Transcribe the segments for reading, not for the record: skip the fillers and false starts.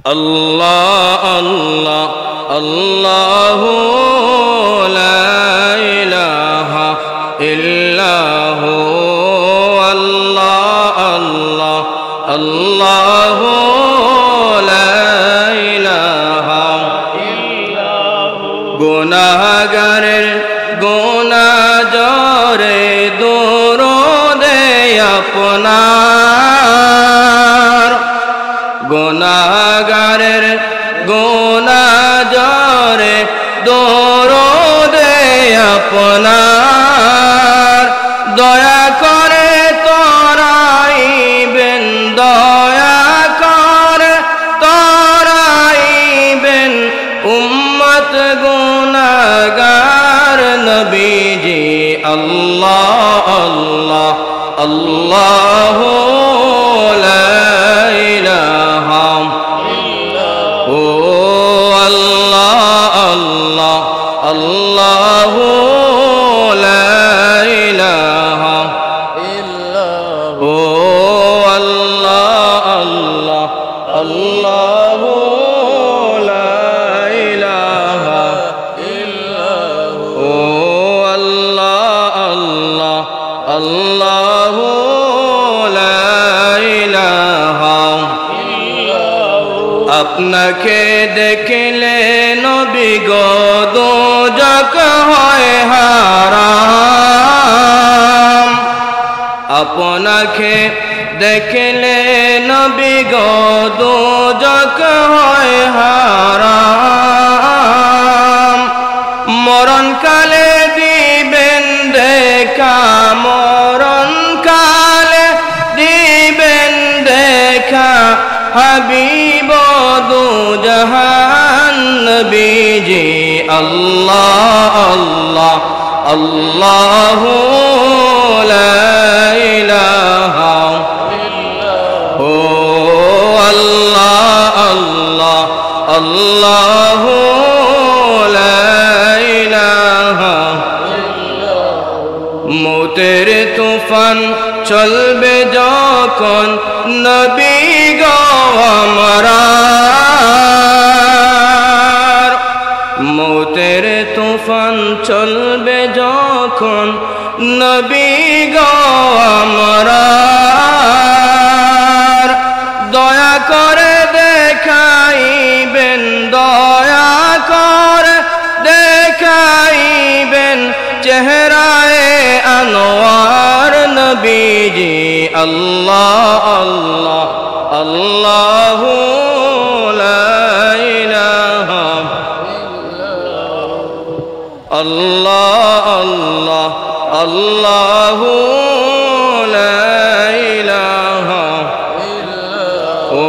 আল্লাহ আল্লাহ আল্লাহু লা ইলাহা ইল্লাহু আল্লাহ আল্লাহ আল্লাহু লা ইলাহা ইল্লাহু গুনাহগারের গুনাহ জরে দরুদে আপনার গুনাহগারের গুনাহ জরে দরুদে আপনার দয়া করে তরাইবেন দয়া করে তরাইবেন উম্মত গুনাহগার নবীজি আল্লাহ আল্লাহ আল্লাহু লা ইলাহা ইল্লাহু আল্লাহ আল্লাহ আল্লাহু লা ইলাহা ইল্লাহু আল্লাহ আল্লাহ আল্লাহু লা ইলাহা ইল্লাহু আল্লাহ আল্লাহ আল্লাহু লা ইলাহা ইল্লাহু আপনাকে দেখলে নবী গো দোজখ হয় হারাম আপনাকে দেখলে নবী গো দোজখ হয় হারাম মরণকালে দিবেন দেখা মরণকালে দিবেন দেখা হাবিব দু জাহান নবীজি আল্লাহ আল্লাহ আল্লাহু লা ইলাহা ইল্লাহু আল্লাহ আল্লাহ আল্লাহু লা ইলাহা ইল্লাহু মৌতের তুফান চলবে যখন নবী গো আমার মৌতের তুফান চলবে যখন নবী গো আমার দয়া করে দেখাইবেন দয়া করে দেখাইবেন চেহারায় আনোয়ার নবীজি আল্লাহ আল্লাহ আল্লাহু লা ইলাহা আল্লাহ আল্লাহ আল্লাহু লা ইলাহা ও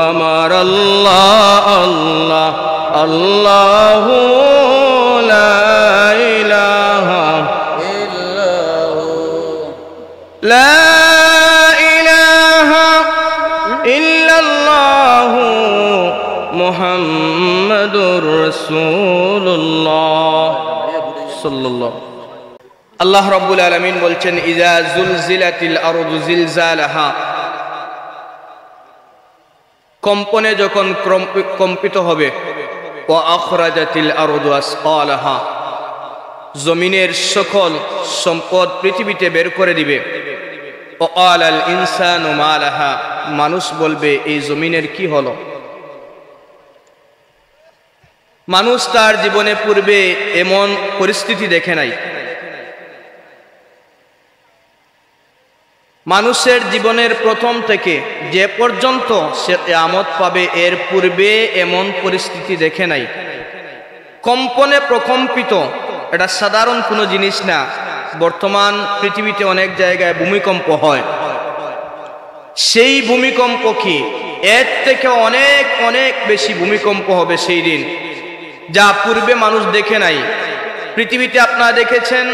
আমার আল্লাহ আল্লাহ আল্লাহু লা ইলাহা লা ইলাহা ইল্লাল্লাহু মুহাম্মাদুর রাসূলুল্লাহ সাল্লাল্লাহু আল্লাহ রাব্বুল আলামিন বলছেন ইযা যুলজিলাতিল আরদু জিলজালাহা কম্পনে যখন কম্পিত হবে ওয়া আখরাজাতিল আরদু আসকালাহা জমিনের সকল সম্পদ পৃথিবীতে বের করে দিবে ওয়া ক্বালাল ইনসানু মা লাহা মানুষ বলবে এই জমিনের কি হলো মানুষ তার জীবনে পূর্বে এমন পরিস্থিতি দেখে নাই মানুষের জীবনের প্রথম থেকে যে পর্যন্ত সে কিয়ামত পাবে এর পূর্বে এমন পরিস্থিতি দেখে নাই কম্পনে প্রকম্পিত এটা সাধারণ কোনো জিনিস না বর্তমান পৃথিবীতে অনেক জায়গায় ভূমিকম্প হয় সেই ভূমিকম্প কি এর থেকে অনেক অনেক বেশি ভূমিকম্প হবে সেই দিন যা পূর্বে মানুষ দেখে নাই পৃথিবীতে আপনারা দেখেছেন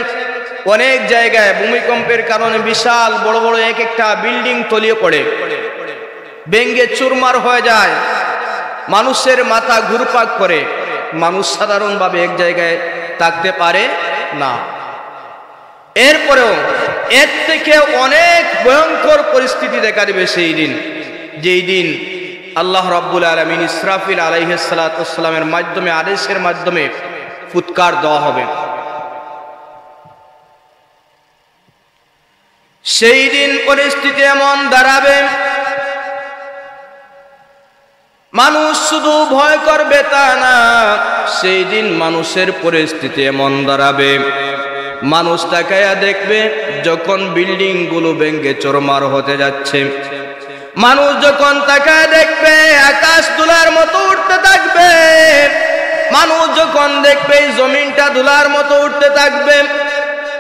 অনেক জায়গায় ভূমিকম্পের কারণে বিশাল বড় বড় এক একটা বিল্ডিং তলিয়ে পড়ে ভেঙে চুরমার হয়ে যায় মানুষের মাথা ঘুরপাক করে মানুষ সাধারণভাবে এক জায়গায় থাকতে পারে না এরপরেও এর থেকে অনেক ভয়ঙ্কর পরিস্থিতি দেখা দিবে সেই দিন যেই দিন আল্লাহ রাব্বুল আলামিন ইসরাফিল আলাইহিস সালাতু ওয়াস সালামের মাধ্যমে আদেশের মাধ্যমে ফুৎকার দেওয়া হবে। সেই দিন পরিস্থিতি এমন দাঁড়াবে, মানুষ শুধু ভয় করবে তা না, সেই দিন মানুষের পরিস্থিতি এমন দাঁড়াবে, মানুষ তাকায়া দেখবে যখন বিল্ডিং গুলো ভেঙে চুরমার হতে যাচ্ছে, মানুষ যখন তাকায় দেখবে আকাশ ধুলার মতো উঠতে থাকবে, মানুষ যখন দেখবে জমিনটা ধুলার মতো উঠতে থাকবে,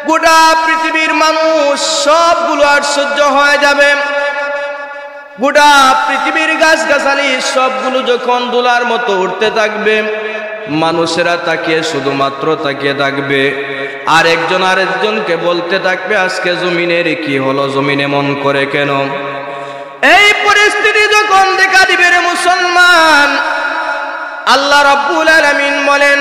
গোটা পৃথিবীর মানুষ সবগুলো আশ্চর্য হয়ে যাবে, গোটা পৃথিবীর গাছগাছালি সবগুলো যখন ধুলার মতো উঠতে থাকবে, মানুষেরা তাকিয়ে শুধুমাত্র তাকিয়ে থাকবে, আর একজন আরেকজনকে বলতে থাকবে আজকে জমিনের কি হলো, জমিন এমন করে কেন? এই পরিস্থিতি যখন দেখা দিবে রে মুসলমান, আল্লাহ রাব্বুল আলামিন বলেন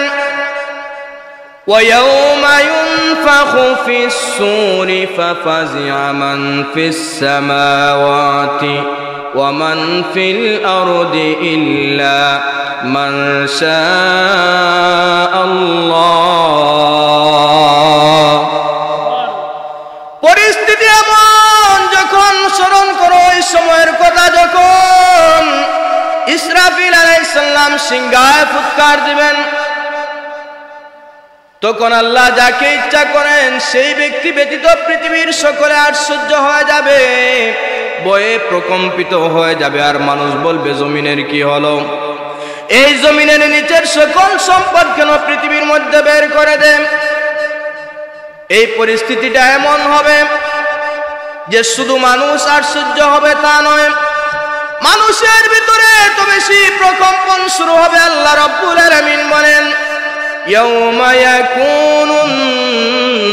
وَيَوْمَ يُنفَخُ فِي الصُّورِ فَفَزِعَ مَنْ فِي السَّمَاوَاتِ وَمَنْ فِي الْأَرْضِ إِلَّا مَنْ شَاءَ اللَّهُ। পরিস্থিতি এমন যখন স্মরণ করো ওই সময়ের কথা, যখন ইসরাফিল আলাইহিস সালাম সিংহায় ফুৎকার দিবেন, তখন আল্লাহ যাকে ইচ্ছা করেন সেই ব্যক্তি ব্যতীত পৃথিবীর সকলে আশ্চর্য হয়ে যাবে, ভয়ে প্রকম্পিত হয়ে যাবে, আর মানুষ বলবে জমিনের কি হলো? এই জমিনের নিচের সকল সম্পদ কেন পৃথিবীর মধ্যে বের করে দেন? এই পরিস্থিতিটা এমন হবে যে শুধু মানুষ আশ্চর্য হবে তা নয়, মানুষের ভিতরে এত বেশি প্রকম্পন শুরু হবে। আল্লাহ রাব্বুল আলামিন বলেন ইয়াউমা ইয়াকুনুন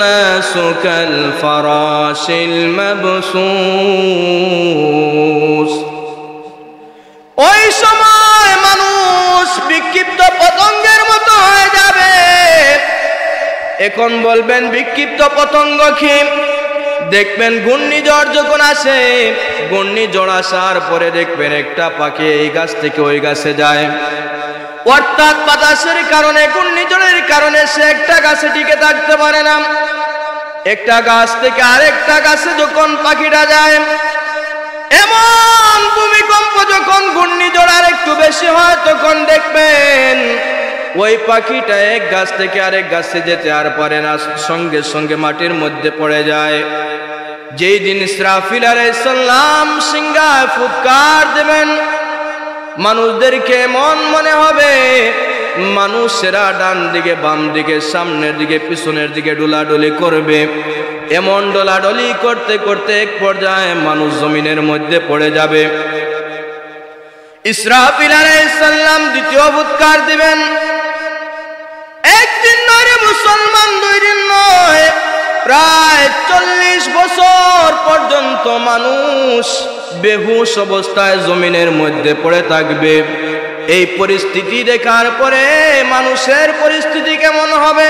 নাসু কাল ফারাশিল মাবসুস, ওই সময় মানুষ বিক্ষিপ্ত পতঙ্গের মতো হয়ে যাবে। এখন বলবেন বিক্ষিপ্ত পতঙ্গ কি? দেখবেন ঘূর্ণিঝড় যখন আসে, ঘূর্ণিঝড় আসার পরে দেখবেন একটা পাখি এই গাছ থেকে ওই গাছে যায়, অর্থাৎ বাতাসের কারণে, ঘূর্ণিঝড়ের কারণে সে একটা গাছে টিকে থাকতে পারে না। একটা গাছ থেকে আরেকটা গাছে যখন পাখিটা যায়, এমন ভূমিকম্প যখন ঘূর্ণিঝড় আর একটু বেশি হয়, তখন দেখবেন ওই পাখিটা এক গাছ থেকে আরেক গাছে যেতে আর পারে না, সঙ্গে সঙ্গে মাটির মধ্যে পড়ে যায়। যেই দিন ইসরাফিল আলাইহিস সালাম সিংহায় ফুৎকার দেবেন, মানুষদেরকে এমন মনে হবে মানুষেরা ডান দিকে বাম দিকে সামনের দিকে পিছনের দিকে ডোলাডলি করবে। এমন ডোলাডলি করতে করতে এক পর্যায়ে মানুষ জমিনের মধ্যে পড়ে যাবে। ইসরাফিল আলাইহিস সালাম দ্বিতীয় ফুৎকার দিবেন। একদিন নয় মুসলমান, 2 দিন নয়, প্রায় 40 বছর পর্যন্ত মানুষ বেহুশ অবস্থায় জমিনের মধ্যে পড়ে থাকবে। এই পরিস্থিতি দেখার পরে মানুষের পরিস্থিতি কেমন হবে?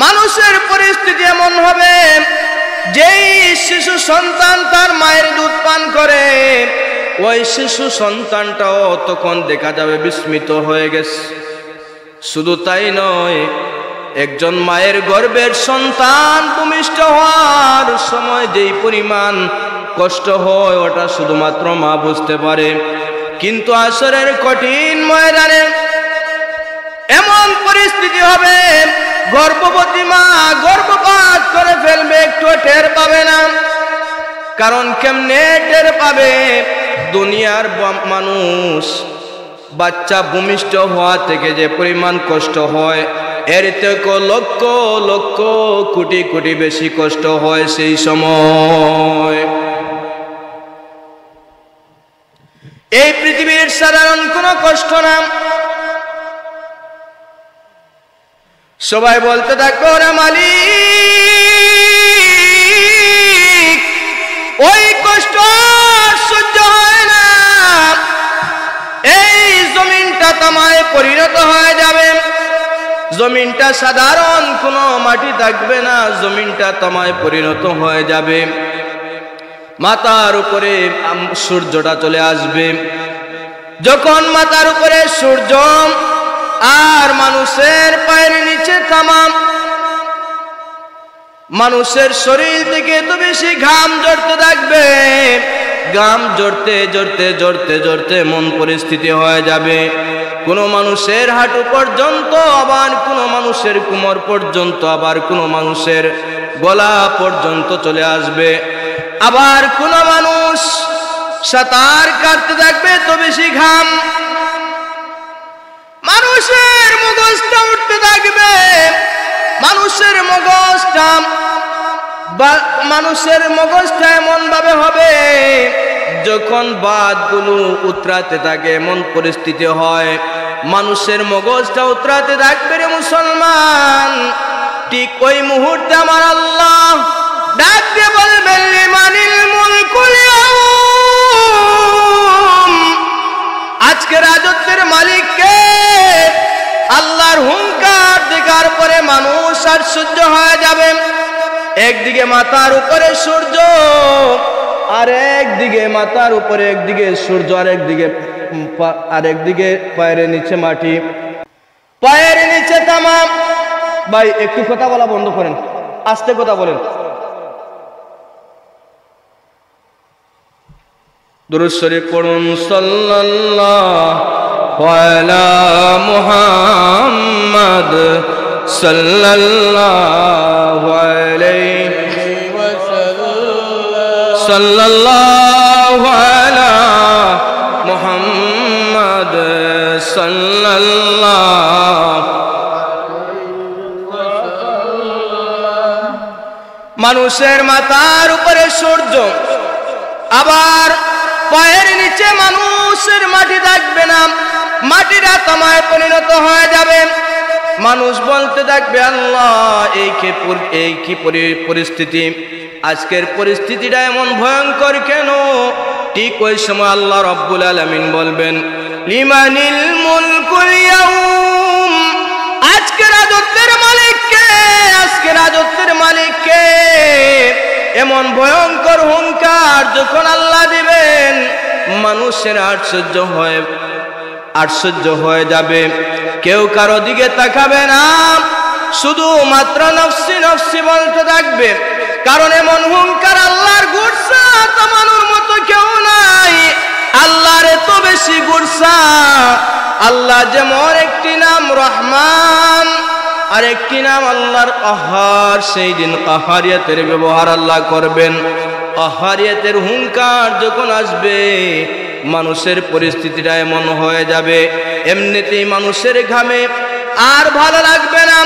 মানুষের পরিস্থিতি এমন হবে, যেই শিশু সন্তান তার মায়ের দুধ পান করে, ওই শিশু সন্তানটাও তখন দেখা যাবে বিস্মিত হয়ে গেছে। শুধু তাই নয়, একজন মায়ের গর্ভের সন্তান ভূমিষ্ঠ হওয়ার সময় যেই পরিমাণ কষ্ট হয় ওটা শুধুমাত্র মা বুঝতে পারে। কিন্তু আসরের কঠিন ময়দানে এমন পরিস্থিতি হবে, গর্ভবতী মা গর্ভপাত করে ফেলবে, একটু টের পাবে না। কারণ কেমনে টের পাবে? দুনিয়ার মানুষ বাচ্চা ভূমিষ্ঠ হওয়া থেকে যে পরিমাণ কষ্ট হয়, এর থেকে লক্ষ লক্ষ কোটি কোটি বেশি কষ্ট হয় সেই সময়। এই পৃথিবীর সাধারণ কোনো কষ্ট না। সবাই বলতে থাকবে ওরা মালিক, ওই কষ্ট সহ্য হয় না, এই জমিনটা তামায় পরিণত হয়ে যাবে। জমিনটা সাধারণ কোনো মাটি থাকবে না, জমিনটা তামায় পরিণত হয়ে যাবে। মাথার উপরে সূর্যটা চলে আসবে। যখন মাথার উপরে সূর্য আর মানুষের পায়ের নিচে তামাম মানুষের শরীর থেকে তো বেশি ঘাম ঝরতে থাকবে। ঘাম ঝরতে ঝরতে ঝরতে ঝরতে এমন পরিস্থিতি হয়ে যাবে, কোনো মানুষের হাঁটু পর্যন্ত, আবার কোনো মানুষের কোমর পর্যন্ত, আবার কোনো মানুষের গলা পর্যন্ত চলে আসবে। আবার কোনো মানুষ সাঁতার কাটতে থাকবে তো বেশি ঘাম, মানুষের মগজটা উঠতে থাকবে। মানুষের মগজটা এমন ভাবে হবে যখন বাতগুলো উতরাতে থাকে, এমন পরিস্থিতি হয় মানুষের মগজটা উতরাতে থাকবে রে মুসলমান। ঠিক ওই মুহূর্তে আমার আল্লাহ ডাক দিয়ে বলবেন, লিমানিল মুলকুল ইয়াউম, আজকে রাজত্বের মালিক কে? আল্লাহর হুঙ্কার দেখার পরে মানুষ আশ্চর্য হয়ে যাবে। একদিকে মাথার উপরে সূর্য, আর একদিকে মাথার উপরে একদিকে সূর্য, আর একদিকে পায়ের নিচে মাটি, পায়ের নিচে তামাম। ভাই একটু কথা বলা বন্ধ করেন, আস্তে কথা বলেন। দুরূদ শরীফ পড়ুন। সাল্লাল্লাহু আলা মুহাম্মাদ সাল্লাল্লাহু আলাইহি ওয়াসাল্লাম, সাল্লাল্লাহু আলা মুহাম্মাদ সাল্লাল্লাহু। মানুষের মাথার উপরে সূর্য, আবার পায়ের নিচে মানুষের মাটি থাকবে না, মাটিটা তামায় পরিণত হয়ে যাবে। মানুষ বলতে থাকবে, আল্লাহ এই কি পরিস্থিতি, আজকের পরিস্থিতিটা এমন ভয়ঙ্কর কেন? ঠিক ওই সময় আল্লাহ রাব্বুল আলামিন বলবেন, লিমানিল মুলকুল ইয়াউম, আজকে রাজত্বের মালিক কে? আজকে রাজত্বের মালিক কে? এমন ভয়ঙ্কর হুঙ্কার যখন আল্লাহ দিবেন, মানুষের আশ্চর্য হয়ে যাবে, কেউ কারো দিকে তাকাবে না, শুধু মাত্র নফসি নফসি বলতে থাকবে। কারণ এমন হুঙ্কার আল্লাহর গুরসা থামানোর মতো কেউ নাই। আল্লাহর এত বেশি গুরসা, আল্লাহ যেমন একটি নাম রহমান আর একটি নাম আল্লাহর কাহার, সেই দিন কাহারিয়াতের ব্যবহার আল্লাহ করবেন। কাহারিয়াতের হুঙ্কার যখন আসবে, মানুষের পরিস্থিতিটা এমন হয়ে যাবে, এমনিতেই মানুষের ঘামে আর ভালো লাগবে না।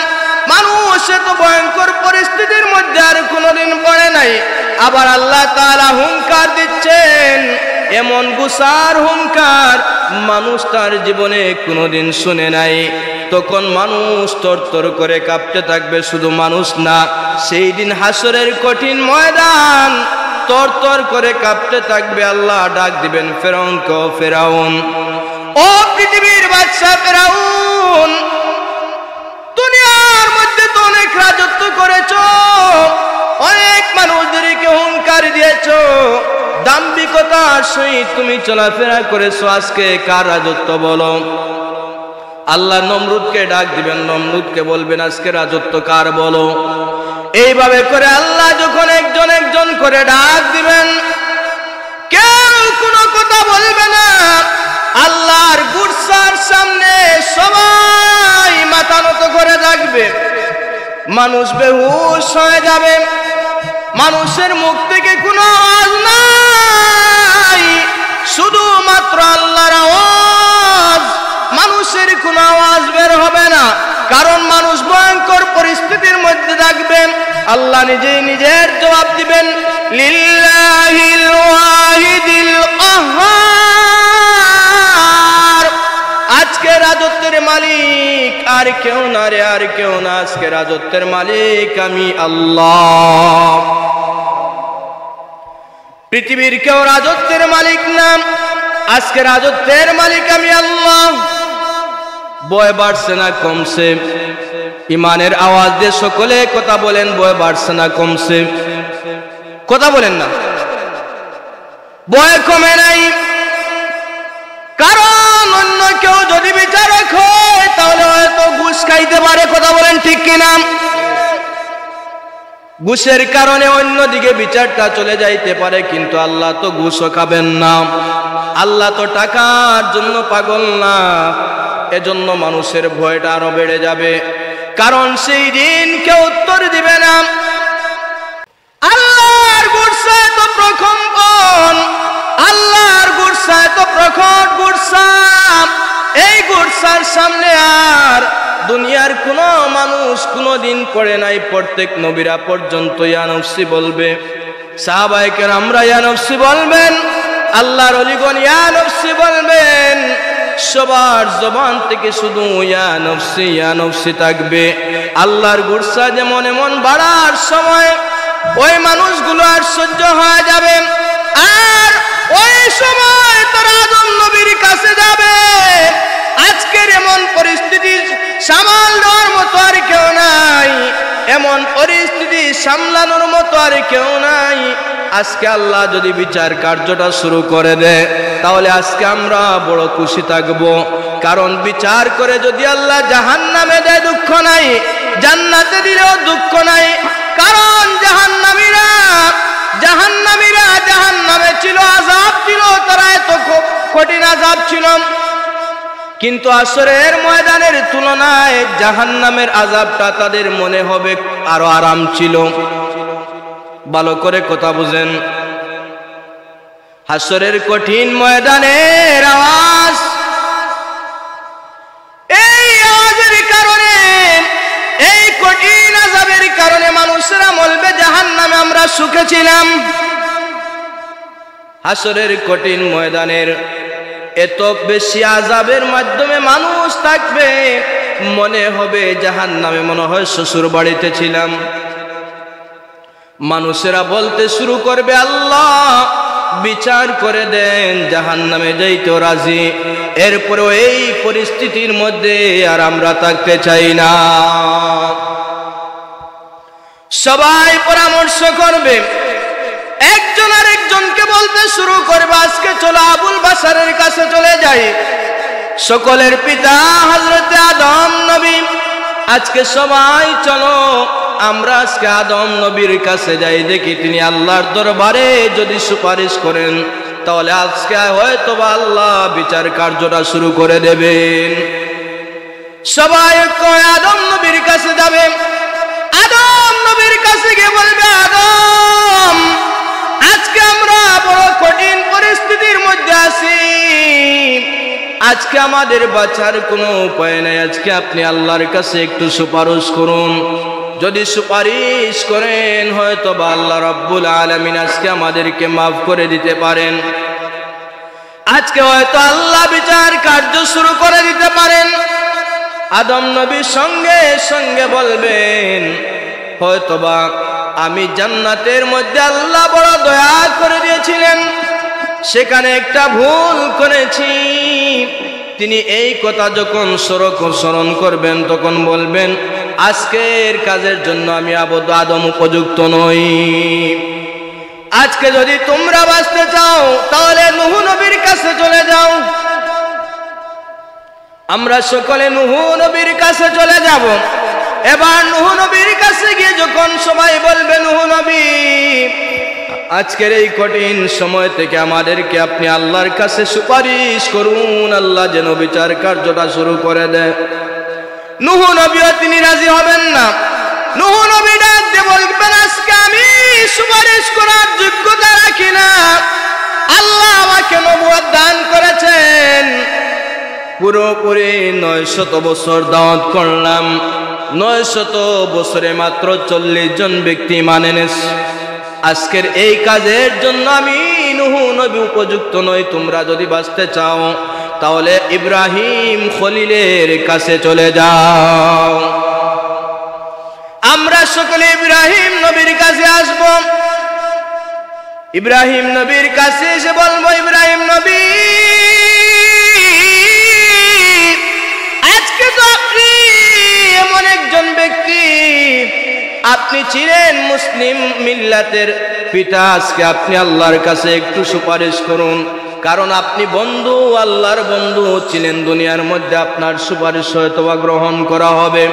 মানুষ এত ভয়ঙ্কর পরিস্থিতির মধ্যে আর কোনোদিন পড়ে নাই, আবার আল্লাহ তাআলা হুঙ্কার দিচ্ছেন, এমন গুসার হুঙ্কার মানুষ তার জীবনে কোনোদিন শুনে নাই। তখন মানুষ তরতর করে কাঁপতে থাকবে। শুধু মানুষ না, সেই দিন হাসরের কঠিন ময়দান তরতর করে কাঁপতে থাকবে। আল্লাহ ডাক দিবেন ফেরাউনকে, ফেরাউন, ও পৃথিবীর বাদশা ফেরাউন, দুনিয়ার মধ্যে তো অনেক রাজত্ব করেছো, অনেক মানুষদেরকে হুঙ্কার দিয়েছো, দাম্ভিকতার সহিত তুমি চলাফেরা করেছো, আজকে কার রাজত্ব বলো? আল্লাহ নমরুদকে ডাক দিবেন, নমরুদকে বলবেন আজকে রাজত্ব কার বলো? এইভাবে করে আল্লাহ যখন একজন একজন করে ডাক দিবেন, কেউ কোনো কথা বলবে না। আল্লাহর গুরসার সামনে সবাই মাথা নত করে থাকবে। মানুষ বেহুশ হয়ে যাবে, মানুষের মুখ থেকে কোনো আওয়াজ নাই, শুধুমাত্র আল্লাহর আওয়াজ, মানুষের কোনো আওয়াজ বের হবে না। কারণ মানুষ ভয়ঙ্কর পরিস্থিতির মধ্যে থাকবেন। আল্লাহ নিজেই নিজের জবাব দিবেন, লিল্লাহিল ওয়াহিদিল কাহ্হার, আজকে রাজত্বের মালিক আর কেউ না রে, আর কেউ না, আজকে রাজত্বের মালিক আমি আল্লাহ। পৃথিবীর কেউ রাজত্বের মালিক না, আজকে রাজত্বের মালিক আমি আল্লাহ। ভয় বাড়ছে না কমছে? ইমানের আওয়াজ দিয়ে সকলে কথা বলেন, ভয় বাড়ছে না কমছে? কথা বলেন না। ভয় কমে নাই। কারণ অন্য কেউ যদি বিচারক হয় তাহলে হয়তো ঘুষ খাইতে পারে, কথা বলেন ঠিক কিনা? ঘুষের কারণে অন্যদিকে বিচারটা চলে যাইতে পারে, কিন্তু আল্লাহ তো ঘুষও খাবেন না, আল্লাহ তো টাকার জন্য পাগল না। এজন্য মানুষের ভয়টা আরো বেড়ে যাবে, কারণ সেই দিন কেউ উত্তর দিবে না। আল্লাহর গুরসা তো প্রকম্পন, আল্লাহর গুরসা তো প্রখর গুরসা। এই গুরসার সামনে আর দুনিয়ার কোন মানুষ কোনদিন পড়ে নাই। প্রত্যেক নবীরা পর্যন্ত ইয়া নফসি বলবে, সাহাবায়ে কেরামরা ইয়া নফসি বলবেন, আল্লাহর ওলিগণ ইয়া নফসি বলবেন। সবার জবান থেকে শুধু ইয়া নফসি থাকবে। আল্লাহর গুরসা যেমন এমন বাড়ার সময় ওই মানুষগুলো আর সহ্য হয়ে যাবে, আর ওই সময় তারা আদম নবীর কাছে যাবে। আজকের এমন পরিস্থিতি সামাল দেওয়ার মতো আর কেউ নাই, এমন পরিস্থিতি সামলানোর মতো আর কেউ নাই। আজকে আল্লাহ যদি বিচার কার্যটা শুরু করে দেয় তাহলে আজকে আমরা বড় খুশি থাকব। কারণ বিচার করে যদি আল্লাহ জাহান্নামে দেয় দুঃখ নাই, জান্নাতে দিলেও দুঃখ নাই। কারণ জাহান্নামীরা জাহান্নামে ছিল, আযাব ছিল, তারা এত কঠিন আযাব ছিল। কিন্তু আসরের ময়দানের তুলনায় জাহান্নামের আযাবটা তাদের মনে হবে আরো আরাম ছিল। ভালো করে কথা বুঝেন। হাসরের কঠিন ময়দানের আওয়াজ, এই আওয়াজের কারণে, এই কঠিন আযাবের কারণে মানুষরা বলবে জাহান্নামে আমরা সুখে ছিলাম। হাসরের কঠিন ময়দানের এত বেশি আযাবের মাধ্যমে মানুষ থাকবে, মনে হবে জাহান্নামে মনে হয় শ্বশুর বাড়িতে ছিলাম। মানুষেরা বলতে শুরু করবে আল্লাহ বিচার করে দেন, জাহান্নামে যাইতে রাজি। এরপরেও এই পরিস্থিতির মধ্যে আর আমরা থাকতে চাই না। সবাই পরামর্শ করবে, একজন আরেকজনকে বলতে শুরু করবে আজকে চলো আবুল বাশারের কাছে চলে যাই। সকলের পিতা হযরত আদম নবী, আজকে সবাই চলো আমরা আজকে আদম নবীর কাছে যাই, দেখি তিনি আল্লাহর দরবারে যদি সুপারিশ করেন তাহলে আজকে হয়তো বা আল্লাহ বিচার কার্যটা শুরু করে দেবেন। সবাই আদম নবীর কাছে যাবে। আদম নবীর কাছে গিয়ে বলবে আদম, আজকে আমরা বড় কঠিন পরিস্থিতির মধ্যে আছি, আজকে আমাদের বাঁচার কোনো উপায় নাই। আজকে আপনি আল্লাহর কাছে একটু সুপারিশ করুন। যদি সুপারিশ করেন হয়তো বা আল্লাহ রাব্বুল আলামিন আজকে আমাদেরকে মাফ করে দিতে পারেন। আজকে হয়তো আল্লাহ বিচার কার্য শুরু করে দিতে পারেন। আদম নবী সঙ্গে সঙ্গে বলবেন হয়তোবা আমি জান্নাতের মধ্যে আল্লাহ বড় দয়া করে দিয়েছিলেন, সেখানে একটা ভুল করেছি। তিনি এই কথা যখন স্মরণ করবেন তখন বলবেন আজকের কাজের জন্য আমি আদম উপযুক্ত নই। আজকে যদি তোমরা বাঁচতে চাও তাহলে নূহ নবীর কাছে চলে যাও। আমরা সকলে নূহ নবীর কাছে চলে যাব। এবার নূহ নবীর কাছে গিয়ে যখন সবাই বলবে নূহ নবী, আজকের এই কঠিন সময় থেকে আমাদেরকে আপনি আল্লাহর কাছে সুপারিশ করুন, আল্লাহ যেন বিচার কার্যটা শুরু করে দেয়। নূহ নবীও তিনি রাজি হবেন না। নূহ নবী ডাক দিয়ে বলবেন আজকে আমি সুপারিশ করার যোগ্যতা রাখি না। আল্লাহ আমাকে নবুয়ত দান করেছেন, পুরোপুরি 900 বছর দাওয়াত করলাম, 900 বছরে মাত্র 40 জন ব্যক্তি মানে নেছে। আজকের এই কাজের জন্য আমি নূহ নবী উপযুক্ত নই। তোমরা যদি বাঁচতে চাও তাহলে ইব্রাহিম খলিলের কাছে চলে যাও। আমরা সকলে ইব্রাহিম নবীর কাছে আসব। ইব্রাহিম নবীর কাছে এসে বলবো ইব্রাহিম নবী, আজকে তো আপনি এমন একজন ব্যক্তি, আপনি ছিলেন মুসলিম মিল্লাতের পিতা, আজকে আপনি আল্লাহর কাছে একটু সুপারিশ করুন, কারণ আপনি বন্ধু, আল্লাহর বন্ধু ছিলেন, দুনিয়ার মধ্যে আপনার সুপারিশ হয়তো গ্রহণ করা হবে।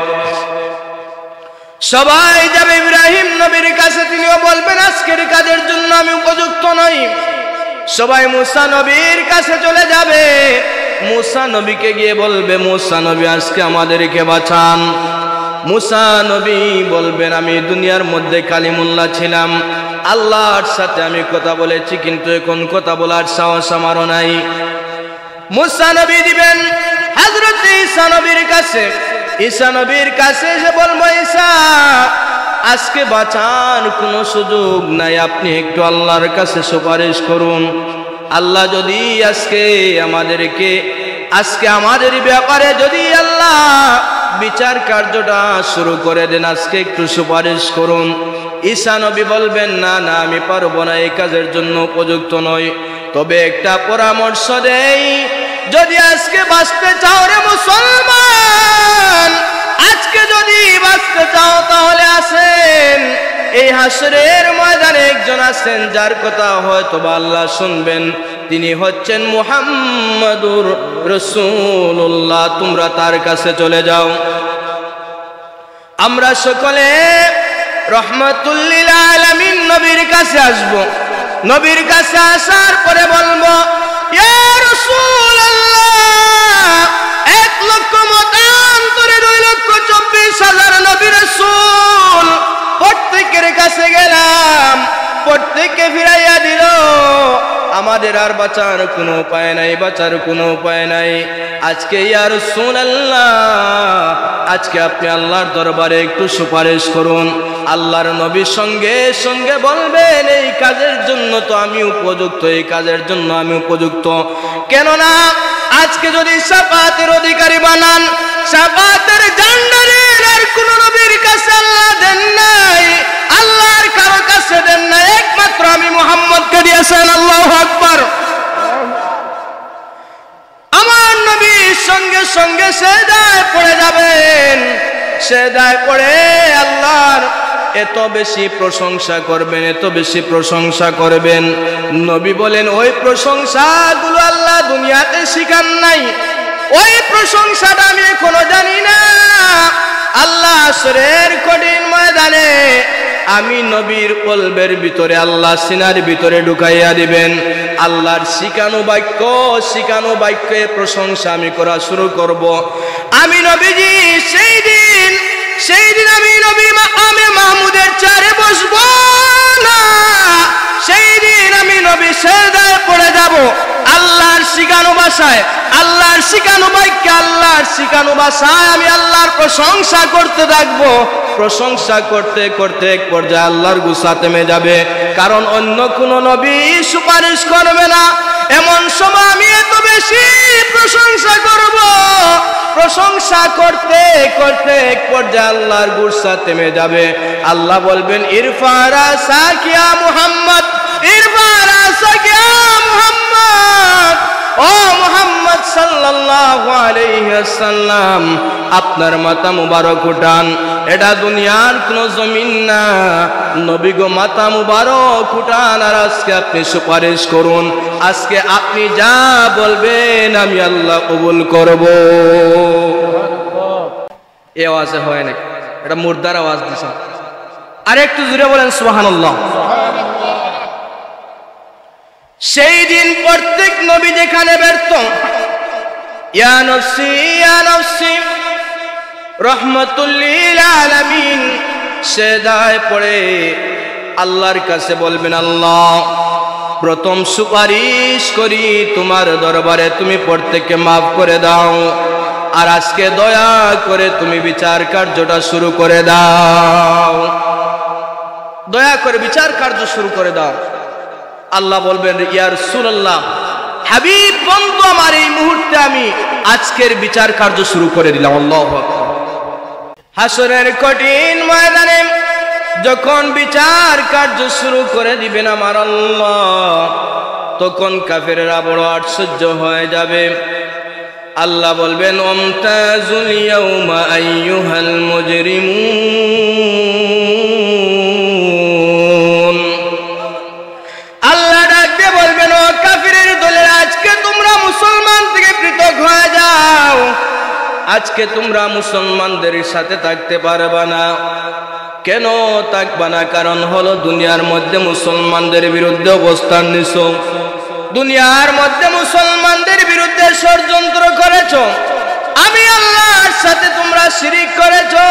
সবাই যাবে ইব্রাহিম নবীর কাছে, তিনিও বলবেন আজকের কাজের জন্য আমি উপযুক্ত নই। সবাই মুসা নবীর কাছে চলে যাবে, মুসা নবীকে গিয়ে বলবে মুসা নবী আজকে আমাদেরকে বাঁচান। মুসা নবী বলবেন আমি দুনিয়ার মধ্যে কালিমুল্লাহ ছিলাম, আল্লাহর সাথে আমি কথা বলেছি, কিন্তু এখন কথা বলার সাহস আমারও নাই। মুসা নবী দিবেন হযরত ঈসা নবীর কাছে, ঈসা নবীর কাছে এসে বলবো ঈসা আজকে বাঁচার কোনো সুযোগ নাই, আপনি একটু আল্লাহর কাছে সুপারিশ করুন। আল্লাহ যদি আজকে আমাদের ব্যাপারে যদি আল্লাহ বিচার কার্যটা শুরু করে দেন, আজকে একটু সুপারিশ করুন। ঈসা নবী বলবেন না না আমি পারবো না, এই কাজের জন্য উপযুক্ত নয়, তবে একটা পরামর্শ দেই, যদি আজকে বাঁচতে চাও রে মুসলমান, আজকে যদি বাঁচতে চাও তাহলে আসেন এই হাসরের ময়দানে একজন আছেন যার কথা হয়তো আল্লাহ শুনবেন, তিনি হচ্ছেন মুহাম্মাদুর রাসূলুল্লাহ, তোমরা তার কাছে চলে যাও। আমরা সকলে রহমাতুল লিল আলামিন নবীর কাছে আসব, নবীর কাছে আসার পরে বলবো ইয়া রাসূলুল্লাহ 1 লক্ষ মতান্তরে 2,24,000 নবী রাসূল প্রত্যেকের কাছে গেলাম, প্রত্যেককে ফিরাইয়া দিল, আমাদের আর বাঁচার কোনো উপায় নাই, বাঁচার কোনো উপায় নাই। আজকে ইয়া রাসূলুল্লাহ আজকে আপনি আল্লাহর দরবারে একটু সুপারিশ করুন। আল্লাহর নবীর সঙ্গে সঙ্গে বলবেন এই কাজের জন্য তো আমি উপযুক্ত, এই কাজের জন্য আমি উপযুক্ত, কেননা আজকে যদি শাফাতের অধিকারী বানান, শাফাতের জান্নাতের আর কোন নবীর কাছে আল্লাহ দেন নাই, আল্লাহর কারো কাছে দেন নাই, একমাত্র আমি মুহাম্মদকে দিয়েছেন। আল্লাহু আকবার। আমার নবীর সঙ্গে সঙ্গে সেজদায় পড়ে যাবেন, সেজদায় পড়ে আল্লাহর এত বেশি প্রশংসা করবেন, এত বেশি প্রশংসা করবেন। নবী বলেন ওই প্রশংসাগুলো আল্লাহ দুনিয়াতে শিখান নাই, ওই প্রশংসাটা আমি এখনো জানি না। আল্লাহ আসরের কঠিন ময়দানে আমি নবীর কলবের ভিতরে, আল্লাহ সিনার ভিতরে ঢুকাইয়া দিবেন, আল্লাহর শিখানো বাক্যের প্রশংসা আমি করা শুরু করব। আমি নবীজি সেই দিন আমি নবী মাকামে মাহমুদের চারে বসবো না, সেই দিন আমি নবী সেজদায় পড়ে যাব, আল্লাহর শিখানো ভাষায়, আল্লাহর শিখানো বাক্যে, আল্লাহর শিখানো ভাষায় আমি আল্লাহর প্রশংসা করতে থাকবো। প্রশংসা করতে করতে এক পর্যায়ে আল্লাহর গুসা থেমে যাবে, কারণ অন্য কোন নবী সুপারিশ করবে না। এমন সময় আমি এত বেশি প্রশংসা করব, প্রশংসা করতে করতে এক পর্যায়ে আল্লাহর গুসা থেমে যাবে। আল্লাহ বলবেন ইরফা রাসাক ইয়া মুহাম্মদ, ইরফা রাসাক ইয়া মুহাম্মদ, ও মুহাম্মদ সাল্লাল্লাহু আলাইহি ওয়াসাল্লাম আপনার মাথা মুবারক উঠান। এটা দুনিয়ার কোন জমিন না, নবী গো মাথা মুবারক উঠান, আর আজকে আপনি সুপারিশ করুন, আজকে আপনি যা বলবেন আমি আল্লাহ কবুল করব। এই আওয়াজে হয় না, এটা মুর্দার আওয়াজ দিছে। আর একটু জোরে বলেন সুবহানাল্লাহ। সেই দিন প্রত্যেক নবী যেখানে ব্যর্থ, ইয়া নফসি ইয়া নফসি রহমাতুল লিল আলামিন সেজদায় পড়ে আল্লাহর কাছে বলবেন আল্লাহ প্রথম সুপারিশ করি তোমার দরবারে, তুমি প্রত্যেককে মাফ করে দাও, আর আজকে দয়া করে তুমি বিচার কার্যটা শুরু করে দাও, দয়া করে বিচার কার্য শুরু করে দাও। আল্লাহ বলবেন ইয়া রাসূলুল্লাহ হাবিব বন্ধু আমার এই মুহূর্তে আমি আজকের বিচার কার্য শুরু করে দিলাম। আল্লাহু আকবার। হাসরের কঠিন ময়দানে যখন বিচার কার্য শুরু করে দিবেন আমার আল্লাহ, তখন কাফেররা বড় আশ্চর্য হয়ে যাবে। আল্লাহ বলবেন ওমতাজুল ইয়াউমা আইয়ুহাল মুজরিমুন, আজকে তোমরা মুসলমানদের সাথে থাকতে পারবা না। কেন থাকবা না? কারণ হলো দুনিয়ার মধ্যে মুসলমানদের বিরুদ্ধে অবস্থান নিছো, দুনিয়ার মধ্যে মুসলমানদের বিরুদ্ধে ষড়যন্ত্র করেছো, আমি আল্লাহর সাথে তোমরা শিরিক করেছো,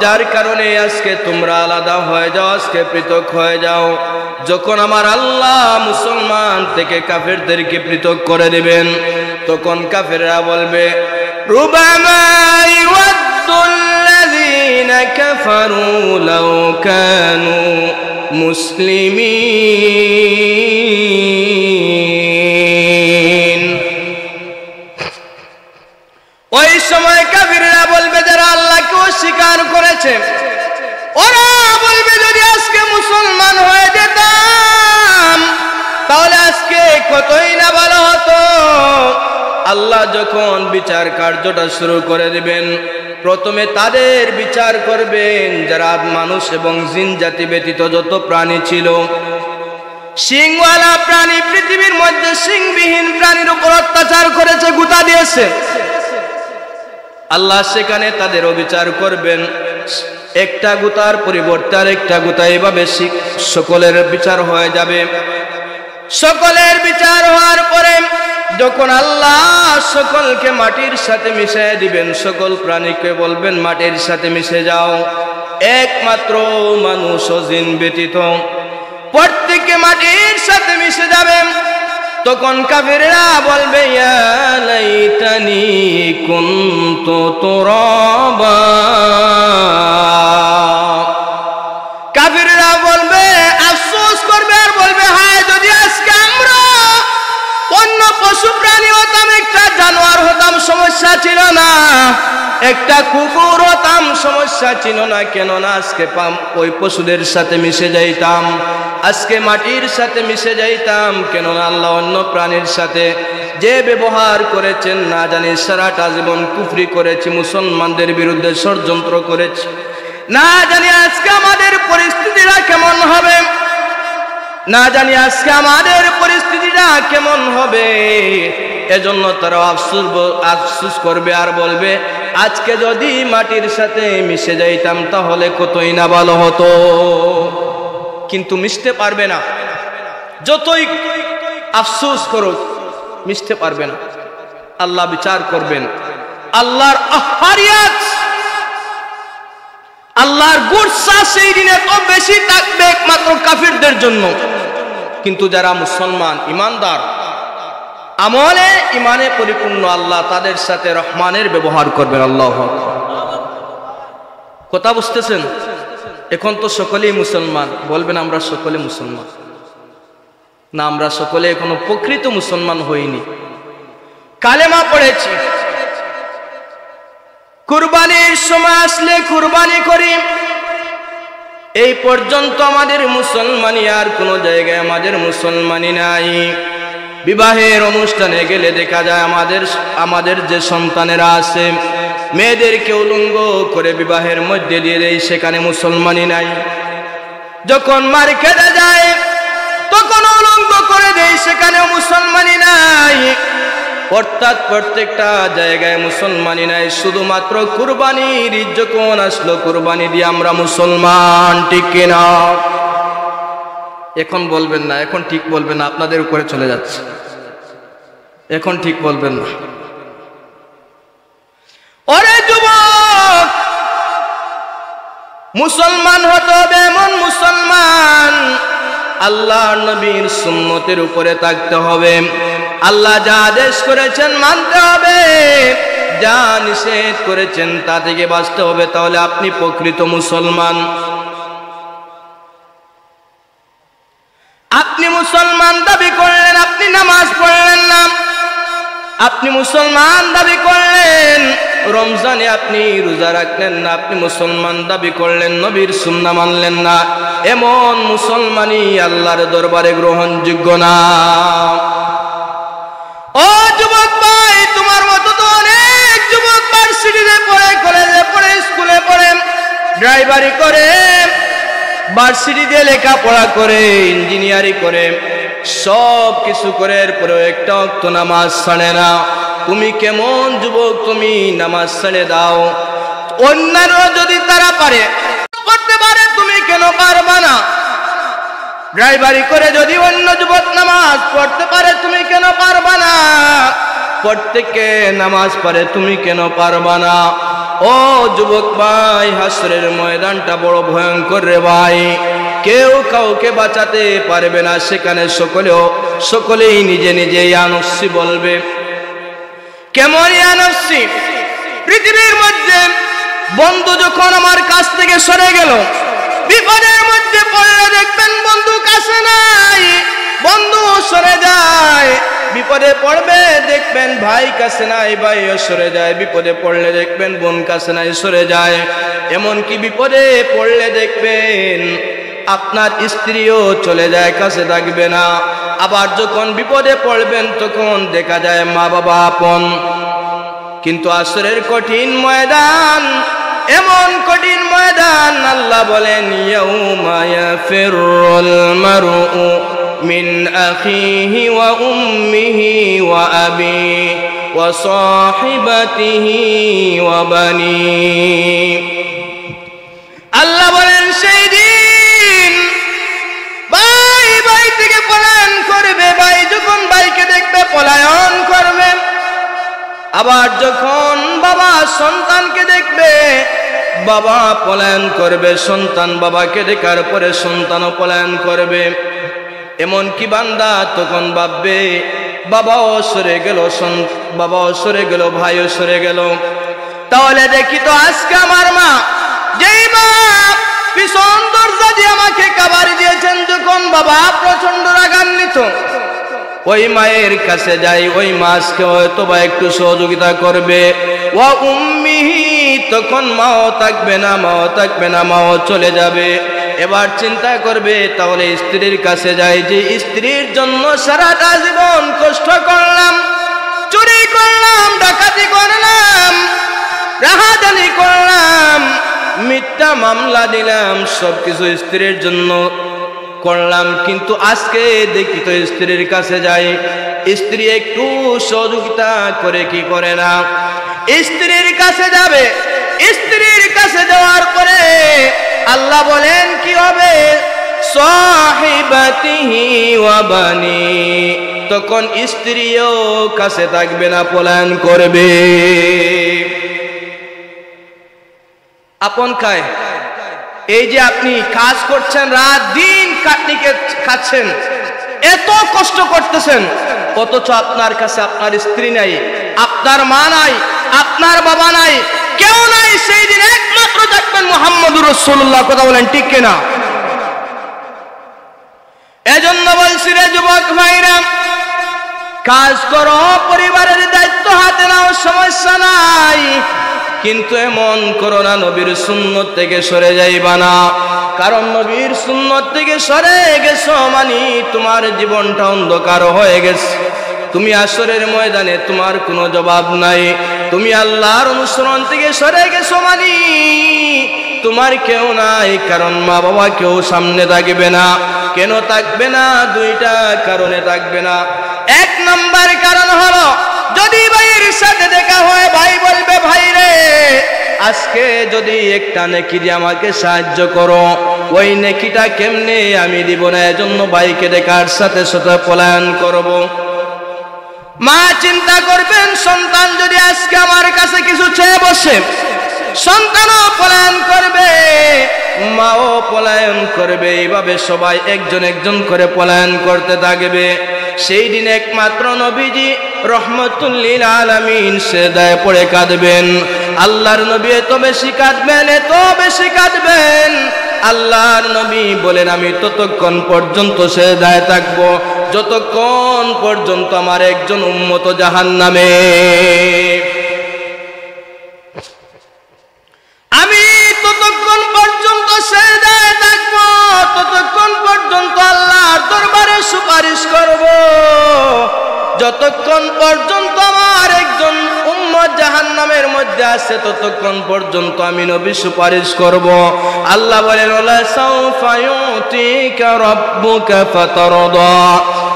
যার কারণে আজকে তোমরা আলাদা হয়ে যাও, আজকে পৃথক হয়ে যাও। যখন আমার আল্লাহ মুসলমান থেকে কাফেরদেরকে পৃথক করে দিবেন, তখন কাফেররা বলবে রুবামা ইওয়াদ্দুল্লাযীনা কাফারু লাউ কানু মুসলিমিন। ওই সময় কাফিররা বলবে, যারা আল্লাহকে অস্বীকার করেছে, ওরা বলবে যদি আজকে মুসলমান হয়ে যেতাম তাহলে আজকে কতই না ভালো হতো। আল্লাহ যখন বিচার কার্যটা শুরু করে দিবেন, প্রথমে তাদের বিচার করবেন যারা মানুষ এবং জিন জাতি ব্যতীত যত প্রাণী ছিল। সিংওয়ালা প্রাণী পৃথিবীর মধ্যে সিংবিহীন প্রাণীর উপর অত্যাচার করেছে, গুতা দিয়েছে, আল্লাহ সেখানে তাদের বিচার করবেন। একটা গুতার পরিবর্তে আরেকটা গুতা, এভাবে সকলের বিচার হয়ে যাবে। সকলের বিচার হওয়ার পরে যখন আল্লাহ সকলকে মাটির সাথে মিশিয়ে দিবেন, সকল প্রাণীকে বলবেন মাটির সাথে মিশে যাও, একমাত্র মানুষ ও জিন ব্যতীত প্রত্যেকে মাটির সাথে মিশে যাবে। তখন কাফিররা বলবে ইয়া লাইতানি কুনতু তুরাবা। কাফিররা বলবে, আফসোস করবে আর বলবে, হায় যদি আজকে আমরা অন্য পশু প্রাণী হতাম, একটা জানোয়ার হতাম, সমস্যা ছিল না, একটা কুকুর হতাম, সমস্যা ছিল না, কেননা আজকে ওই পশুদের সাথে মিশে যাইতাম, আজকে মাটির সাথে মিশে যাইতাম। কেননা আল্লাহ অন্য প্রাণীর সাথে যে ব্যবহার করেছেন, না জানি সারাটা জীবন কুফরি করেছি, মুসলমানদের বিরুদ্ধে ষড়যন্ত্র করেছি, না জানি আজকে আমাদের পরিস্থিতিটা কেমন হবে, না জানি আজকে আমাদের পরিস্থিতিটা কেমন হবে। এজন্য তারা আফসোস করবে আর বলবে, আজকে যদি মাটির সাথে মিশে যাইতাম তাহলে কতই না ভালো হতো। কিন্তু মিশতে পারবে না, যতই আফসোস করুক মিশতে পারবে না। আল্লাহ বিচার করবেন। আল্লাহর আহারিয়াত, আল্লাহর গুসা সেই দিনে তো বেশি থাকবে একমাত্র কাফিরদের জন্য। কিন্তু যারা মুসলমান ইমানদার, আমলে ইমানে পরিপূর্ণ, আল্লাহ তাদের সাথে রহমানের ব্যবহার করবেন। আল্লাহু আকবার। কথা বুঝতেছেন? এখন তো সকলেই মুসলমান, বলবেন আমরা সকলে মুসলমান না, আমরা সকলে এখনো প্রকৃত মুসলমান হইনি। কালেমা পড়েছি, কুরবানির সময় আসলে কুরবানি করি, এই পর্যন্ত আমাদের মুসলমানি, আর কোনো জায়গায় আমাদের মুসলমানি নাই। বিবাহের অনুষ্ঠানে গেলে দেখা যায় আমাদের যে সন্তানেরা আছে, মেয়েদেরকে উলঙ্গ করে বিবাহের মধ্যে দিয়ে দেয়, সেখানে মুসলমানি নাই। যখন মার্কেটে যায় তখন উলঙ্গ করে দেয়, সেখানেও মুসলমানি নাই। অর্থাৎ প্রত্যেকটা জায়গায় মুসলমানি নাই। শুধুমাত্র কুরবানির ঈদ যখন আসলো, কুরবানি দিয়ে আমরা মুসলমান, ঠিক কিনা? এখন বলবেন না, এখন ঠিক বলবেন না, আপনাদের উপরে চলে যাচ্ছে, এখন ঠিক বলবেন না। ওরে যুবক, মুসলমান হতে হবে এমন মুসলমান, আল্লাহ নবীর সুন্নতের উপরে থাকতে হবে, আল্লাহ যা আদেশ করেছেন মানতে হবে, যা নিষেধ করেছেন তা থেকে বাঁচতে হবে, তাহলে আপনি প্রকৃত মুসলমান। আপনি মুসলমান দাবি করলেন, আপনি নামাজ পড়লেন না, আপনি মুসলমান দাবি করলেন, রমজানে আপনি রোজা রাখলেন না, আপনি মুসলমান দাবি করলেন, নবীর সুন্নাহ মানলেন না, এমন মুসলমানই আল্লাহর দরবারে গ্রহণযোগ্য না। ও যুবক ভাই, তোমার মতো তো অনেক যুবক ভার্সিটিতে পড়ে, কলেজে পড়ে, স্কুলে পড়ে, ড্রাইভারি করে, ভার্সিটিতে লেখাপড়া করে, ইঞ্জিনিয়ারিং করে, সব কিছু করে, এরপরেও একটা ওয়াক্ত নামাজ ছাড়ে না। তুমি কেমন যুবক, তুমি নামাজ ছেড়ে দাও। অন্যান্য যদি তারা পারে করতে পারে, তুমি কেন পারবা না? ড্রাইভারি করে যদি অন্য যুবক নামাজ পড়তে পারে, তুমি কেন পারবা না? প্রত্যেকে নামাজ পড়ে, তুমি কেন পারবা না? ও যুবক ভাই, হাসরের ময়দানটা বড় ভয়ঙ্কর রে ভাই। কেউ কাউকে বাঁচাতে পারবে না সেখানে। সকলেই নিজে নিজে ইয়া নফসি বলবে। কেমন ইয়া নফসি? পৃথিবীর মধ্যে বন্ধু যখন আমার কাছ থেকে সরে গেল, বিপদের মধ্যে পড়লে দেখবেন বন্ধু কাছে নাই, বন্ধু সরে যায়। বিপদে পড়বে দেখবেন ভাই কাছে নাই, ভাইও সরে যায়। বিপদে পড়লে দেখবেন বোন কাছে নাই, সরে যায়। এমনকি বিপদে পড়লে দেখবেন আপনার স্ত্রীও চলে যায়, কাছে থাকবে না। আবার যখন বিপদে পড়বেন তখন দেখা যায় মা বাবা আপন। কিন্তু আসরের কঠিন ময়দান, এমন কঠিন ময়দান, আল্লাহ বলেন ইয়াউমা ইয়াফিরুল মারউ মিন আখিহি ওয়া উম্মিহি ওয়া আবিহি ওয়া সাহিবাতিহি ওয়া বানিহি। আল্লাহ বলেন সেই দিন ভাই ভাই থেকে পলায়ন করবে, ভাই যখন ভাইকে দেখবে পলায়ন করবে। আবার যখন বাবা সন্তানকে দেখবে, বাবা পলায়ন করবে। সন্তান বাবাকে দেখার পরে সন্তানও পলায়ন করবে। এমনকি বান্দা তখন ভাববে বাবাও সরে গেল, বাবাও সরে গেল, ভাইও সরে গেল। তাহলে দেখি তো আজকে আমার মা, যেই মা পিছন দরজা দিয়ে আমাকে খাবার দিয়েছেন, যখন বাবা প্রচন্ড রাগান্বিত, ওই মায়ের কাছে যাই, ওই মাকে হয়তো বা একটু সহযোগিতা করবে। ওয়া উম্মিহি, তখন মাও থাকবে না, মাও থাকবে না, মাও চলে যাবে। এবার চিন্তা করবে তাহলে স্ত্রীর কাছে যাই, যে স্ত্রীর জন্য সারাটা জীবন কষ্ট করলাম, চুরি করলাম, ডাকাতি করলাম, রাহাজানি করলাম, মিথ্যা মামলা দিলাম, সবকিছু স্ত্রীর জন্য করলাম। কিন্তু আজকে দেখি তো স্ত্রীর কাছে যাই, স্ত্রী একটু সহযোগিতা করে কি করে না। স্ত্রীর কাছে যাবে, স্ত্রীর কাছে যাওয়ার পরে আল্লাহ বলেন কি হবে? সাহিবাতিহি ওয়া বানি, তখন স্ত্রীও কাছে থাকবে না, পলায়ন করবে। আপন খায়, এই যে আপনি কাজ করছেন, রাত দিন কাটনিকে খাচ্ছেন, এত কষ্ট করতেছেন, অথচ আপনার কাছে আপনার স্ত্রী নাই, আপনার মা নাই, আপনার বাবা নাই, কেউ নাই। সেই দিন একমাত্র থাকবেন মুহাম্মদুর রাসূলুল্লাহ। কথা বলেন ঠিক কিনা? এজন্য বলছি রে যুবক ভাইরা, কাজ করো, পরিবারের দায়িত্ব হাতে নাও, সমস্যা নাই, কিন্তু এমন করো না নবীর সুন্নত থেকে সরে যাইবা না। কারণ নবীর সুন্নত থেকে সরে গেছো মানে তোমার জীবনটা অন্ধকার হয়ে গেছে। তুমি আসরের ময়দানে তোমার কোনো জবাব নাই। তুমি আল্লাহর অনুসরণ থেকে সরে গেছো মানে তোমার কেউ নাই। কারণ মা বাবা কেউ সামনে থাকবে না। কেন থাকবে না? দুইটা কারণে থাকবে না। এক নম্বর কারণ হলো, যদি ভাইয়ের সাথে দেখা হয়, ভাই বলবে ভাই রে আজকে যদি একটা নেকি দিয়ে আমাকে সাহায্য করো, ওই নেকিটা কেমনে আমি দিব না, এজন্য ভাইকে দেখার সাথে সাথে পলায়ন করব। মা চিন্তা করবেন, সন্তান যদি আজকে আমার কাছে কিছু চেয়ে বসে, সন্তানও পলায়ন করবে, মাও পলায়ন করবে। এইভাবে সবাই একজন একজন করে পলায়ন করতে থাকবে। সেই দিন একমাত্র নবীজি রহমতুল লিল আলামিন সেজদায় পড়ে কাঁদবেন। আল্লাহর নবী এত বেশি কাঁদবেন, এত বেশি কাঁদবেন, আল্লাহর নবী বলেন আমি ততক্ষণ পর্যন্ত সেজদায় থাকবো যতক্ষণ পর্যন্ত আমার একজন উম্মত জাহান্নামে। আমি ততক্ষণ পর্যন্ত সেজদায় থাকবো, ততক্ষণ পর্যন্ত আল্লাহর দরবারে সুপারিশ করব, যতক্ষণ পর্যন্ত আমার একজন উম্মত জাহান্নামের মধ্যে আছে ততক্ষণ পর্যন্ত আমি নবী সুপারিশ করব। আল্লাহ বলেন ওয়ালা সাউফা ইউতিকা রাব্বুকা ফাতারদা,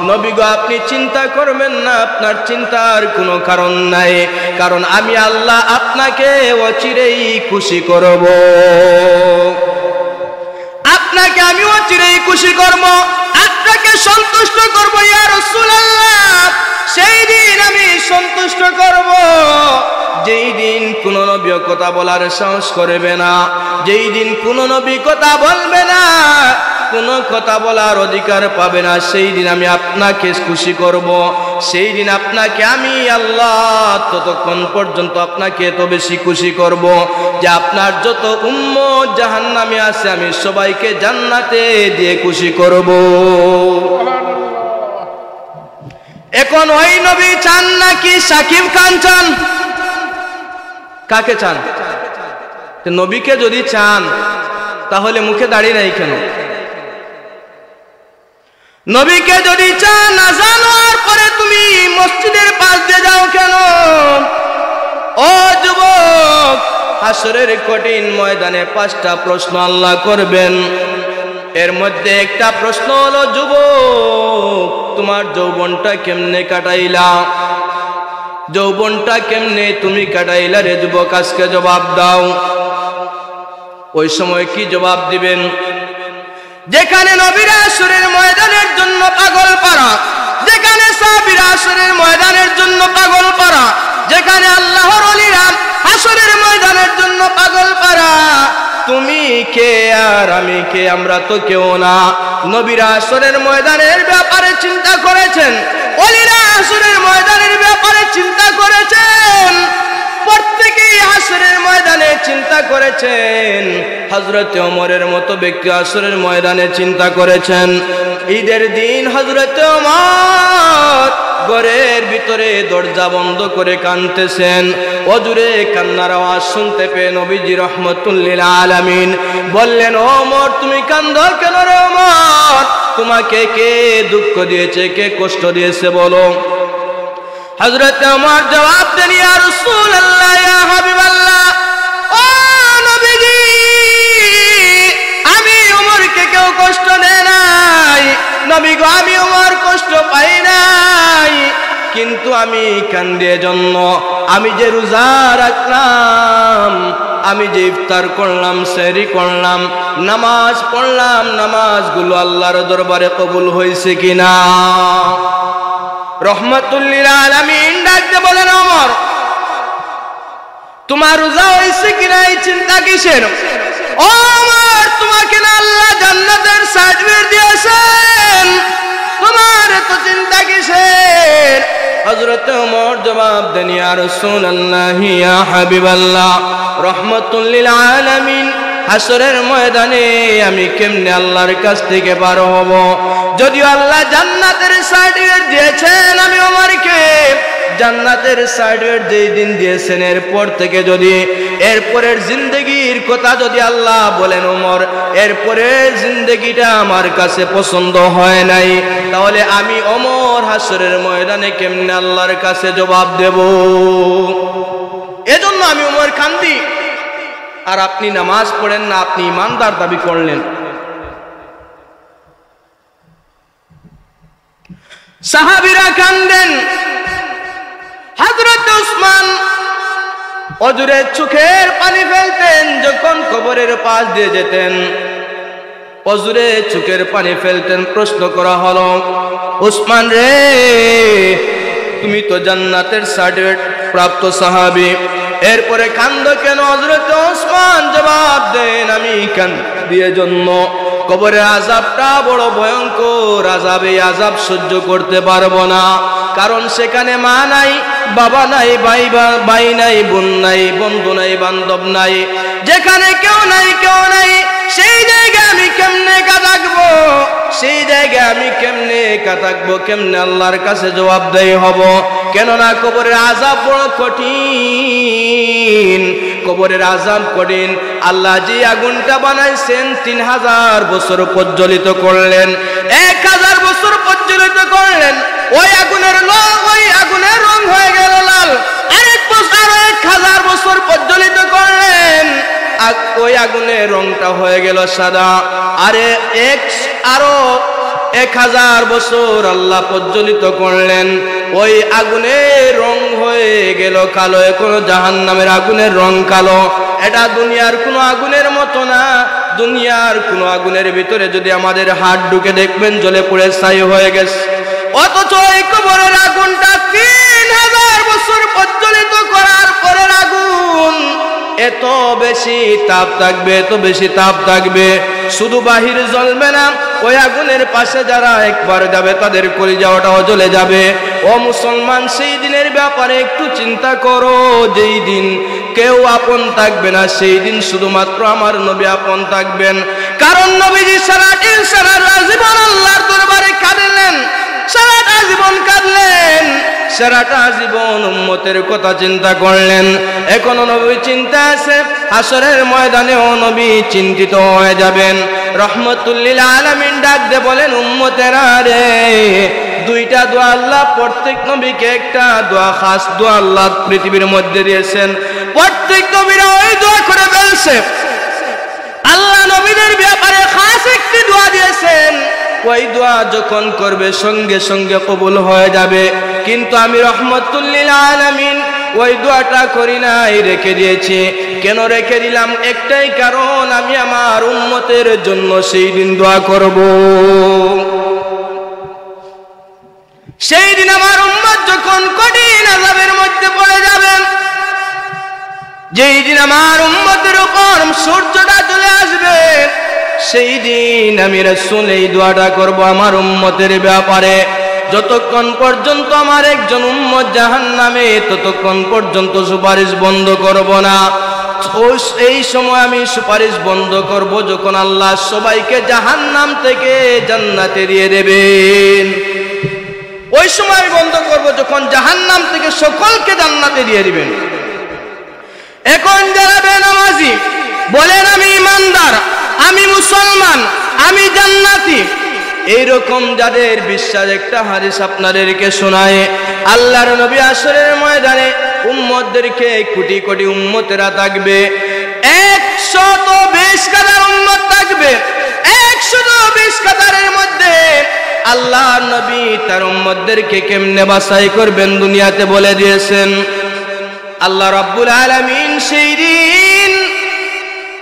নবী গো আপনি চিন্তা করবেন না, আপনার চিন্তার কোনো কারণ নাই, কারণ আমি আল্লাহ আপনাকে অচিরেই খুশি করব, আপনাকে আমি অচিরেই খুশি করব, আপনাকে সন্তুষ্ট করব ইয়া রাসূলুল্লাহ। সেই দিন আমি সন্তুষ্ট করব যেই দিন কোন নবী কথা বলার সাহস করবে না, যেই দিন কোন নবী কথা বলবে না, কোন কথা বলার অধিকার পাবে না, সেই দিন আমি আপনাকে খুশি করব। সেই দিন আপনাকে আমি আল্লাহ ততক্ষণ পর্যন্ত আপনাকে এত বেশি খুশি করব যে আপনার যত উম্মত জাহান্নামে আছে আমি সবাইকে জান্নাতে দিয়ে খুশি করব। এখন ওই নবী চান নাকি সাকিব খান চান? কাকে চান? নবীকে যদি চান তাহলে মুখে দাঁড়িয়ে নাই কেন? নবীকে যদি চান আযান হওয়ার পরে তুমি মসজিদের পাশ দিয়ে যাও কেন? ও যুবক, হাসরের কঠিন ময়দানে 5টা প্রশ্ন আল্লাহ করবেন। এর মধ্যে একটা প্রশ্ন হলো, যুবক তোমার যৌবনটা কেমনে কাটাইলা? যৌবনটা কেমনে তুমি কাটাইলা রে যুবক, আজকে জবাব দাও। ওই সময় কি জবাব দিবেন? যেখানে নবীরা আসরের ময়দানের জন্য পাগল পারা, যেখানে সাহাবীরা আসরের ময়দানের জন্য পাগল পারা, যেখানে আল্লাহর ওলিরা আসরের ময়দানের জন্য পাগল পারা, তুমি কে আর আমি কে? আমরা তো কেউ না। নবীরা আসরের ময়দানের ব্যাপারে চিন্তা করেছেন, ওলিরা আসরের ময়দানের ব্যাপারে চিন্তা করেছেন, প্রত্যেকেই আসরের ময়দানে চিন্তা করেছেন। হযরত ওমরের মতো ব্যক্তি আসরের ময়দানে চিন্তা করেছেন। ঈদের দিন হযরত ওমর ঘরের ভিতরে দরজা বন্ধ করে কাঁদতেছেন। অজুরে কান্নার আওয়াজ শুনতে পেয়ে নবীজি রাহমাতুল লিল আলামিন বললেন, ওমর তুমি কাঁদো কেন রে ওমর? তোমাকে কে দুঃখ দিয়েছে, কে কষ্ট দিয়েছে বলো? হযরত ওমর জবাব দেন, ইয়া রাসূলুল্লাহ, ইয়া হাবিবাল্লাহ, ও নবীজি আমি ওমরকে কেউ কষ্ট দেয় নাই। নবী গো আমি ওমর কষ্ট পাই নাই, কিন্তু আমি কান্দি এজন্য আমি যে রোজা রাখলাম, আমি যে ইফতার করলাম, সেহরি করলাম, নামাজ পড়লাম, নামাজগুলো আল্লাহর দরবারে কবুল হয়েছে কিনা? রহমাতুল লিল আলামিন ডাকতে বলেন, ওমর তোমার রোজা হয়েছে কিনা এই চিন্তা কিসের? ওমর তোমাকে না আল্লাহ জান্নাতের সার্টিফিকেট দিয়েছেন, তোমার এত চিন্তা কিসের? হযরত ওমর জবাব দেন, ইয়া রাসূলুল্লাহ, ইয়া হাবিবাল্লাহ, রাহমাতুল লিল আলামিন হাসরের ময়দানে আমি কেমনে আল্লাহর কাছ থেকে পার হব? যদিও আল্লাহ জান্নাতের সার্টিফিকেট দিয়েছেন আমি ওমরকে, জান্নাতের সার্টিফিকেট যেই দিন দিয়েছেন এরপর থেকে যদি এরপরের জিন্দেগির কথা যদি আল্লাহ বলেন, ওমর এরপরের জিন্দেগিটা আমার কাছে পছন্দ হয় নাই, তাহলে আমি ওমর হাসরের ময়দানে কেমনে আল্লাহর কাছে জবাব দেব? এজন্য আমি ওমর কান্দি। আর আপনি নামাজ পড়েন না, আপনি ইমানদার দাবি করলেন। সাহাবীরা কান্দেন। হযরত উসমান অজুরে চোখের পানি ফেলতেন যখন কবরের পাশ দিয়ে যেতেন, অজুরে চোখের পানি ফেলতেন। প্রশ্ন করা হলো, উসমান রে তুমি তো জান্নাতের সার্টিফিকেট প্রাপ্ত সাহাবী, এরপরে কান্দ কেন? হযরত উসমান জবাব দেন, আমি কান্দি এজন্য কবরের আযাবটা বড় ভয়ঙ্কর আযাব, এই আযাব সহ্য করতে পারবো না। কারণ সেখানে মা নাই, বাবা নাই, ভাই নাই, বোন নাই, বন্ধু নাই, বান্ধব নাই, যেখানে কেউ নাই, কেউ নাই, সেই জায়গায় আমি কেমনে কাটাকবো? সেই জায়গায় আমি কেমনে কাটাকবো? কেমনে আল্লাহর কাছে জবাবদেহি হব? কেননা কবরের আযাব বড় কঠিন, কবরের আযাব কঠিন। আল্লাহ যে আগুনটা বানাইছেন 3000 বছর প্রজ্বলিত করলেন, 1000 বছর প্রজ্বলিত করলেন, ওই আগুনের রং হয়ে গেল লাল। আরেক বছর 1000 বছর প্রজ্বলিত করলেন, ওই আগুনের রংটা হয়ে গেল সাদা। আরো 1000 বছর আল্লাহ প্রজ্বলিত করলেন, ওই আগুনের রং হয়ে গেল কালো। এখনো জাহান্নামের আগুনের রং কালো। এটা দুনিয়ার কোনো আগুনের মতো না। দুনিয়ার কোনো আগুনের ভিতরে যদি আমাদের হাত ঢুকে দেখবেন জ্বলে পুড়ে ছাই হয়ে গেছে, অথচ এই কবরের আগুনটা 3000 বছর প্রজ্বলিত করার পরের আগুন এত বেশি তাপ থাকবে, এত বেশি তাপ থাকবে, শুধু বাহির জ্বলবে না, ওই আগুনের পাশে যারা একবার যাবে তাদের কলিজাটাও জ্বলে যাবে। ও মুসলমান, সেই দিনের ব্যাপারে একটু চিন্তা করো। যেই দিন কেউ আপন থাকবে না, সেই দিন শুধুমাত্র আমার নবী আপন থাকবেন। কারণ নবীজি সারাটা জীবন আল্লাহর দরবারে কাঁদলেন, সারাটা জীবন কাঁদলেন, সারাটা জীবন উম্মতের কথা চিন্তা করলেন। এখনো নবী চিন্তা আছে, হাসরের ময়দানেও নবী চিন্তিত হয়ে যাবেন। রহমতুল লিল আলামিন ডাক দিয়ে বলেন, উম্মতেরা রে, দুইটা দোয়া আল্লাহ প্রত্যেক নবীকে, একটা দোয়া খাস দোয়া আল্লাহ পৃথিবীর মধ্যে দিয়েছেন। প্রত্যেক নবীরা ওই দোয়া করে ফেলছে। আল্লাহ নবীদের ব্যাপারে খাস একটি দোয়া দিয়েছেন, ওই দোয়া যখন করবে সঙ্গে সঙ্গে কবুল হয়ে যাবে। কিন্তু আমি রহমতুল লিল আলামিন ওই দোয়াটা করি নাই, রেখে দিয়েছি। কেন রেখে দিলাম? একটাই কারণ, আমি আমার উম্মতের জন্য সেই দিন দোয়া করব। সেই দিন আমার উম্মত যখন কঠিন আযাবের মধ্যে পড়ে যাবেন, যেই দিন আমার উম্মতের উপর সূর্যটা চলে আসবে, সেই দিন আমি রাসূল এই দোয়াটা করব আমার উম্মতের ব্যাপারে। যতক্ষণ পর্যন্ত আমার একজন উম্মত জাহান্নামে, ততক্ষণ পর্যন্ত সুপারিশ বন্ধ করব না। এই সময় আমি সুপারিশ বন্ধ করব যখন আল্লাহ সবাইকে জাহান্নাম থেকে জান্নাতে দিয়ে দেবেন। ওই সময় আমি বন্ধ করব যখন জাহান্নাম থেকে সকলকে জান্নাতে দিয়ে দিবেন। এখন যারা বেনামাজি বলেন আমি ইমানদার, আমি মুসলমান, আমি জান্নাতি, এইরকম যাদের বিশ্বাস, একটা হাদিস আপনাদেরকে শোনায়। আল্লাহর নবী হাসরের ময়দানে উম্মতদেরকে, কোটি কোটি উম্মতেরা থাকবে, 120 কাতার উম্মত থাকবে। 120 কাতারের মধ্যে আল্লাহর নবী তার উম্মতদেরকে কেমনে বাছাই করবেন দুনিয়াতে বলে দিয়েছেন। আল্লাহ রাব্বুল আলামিন সেই দিন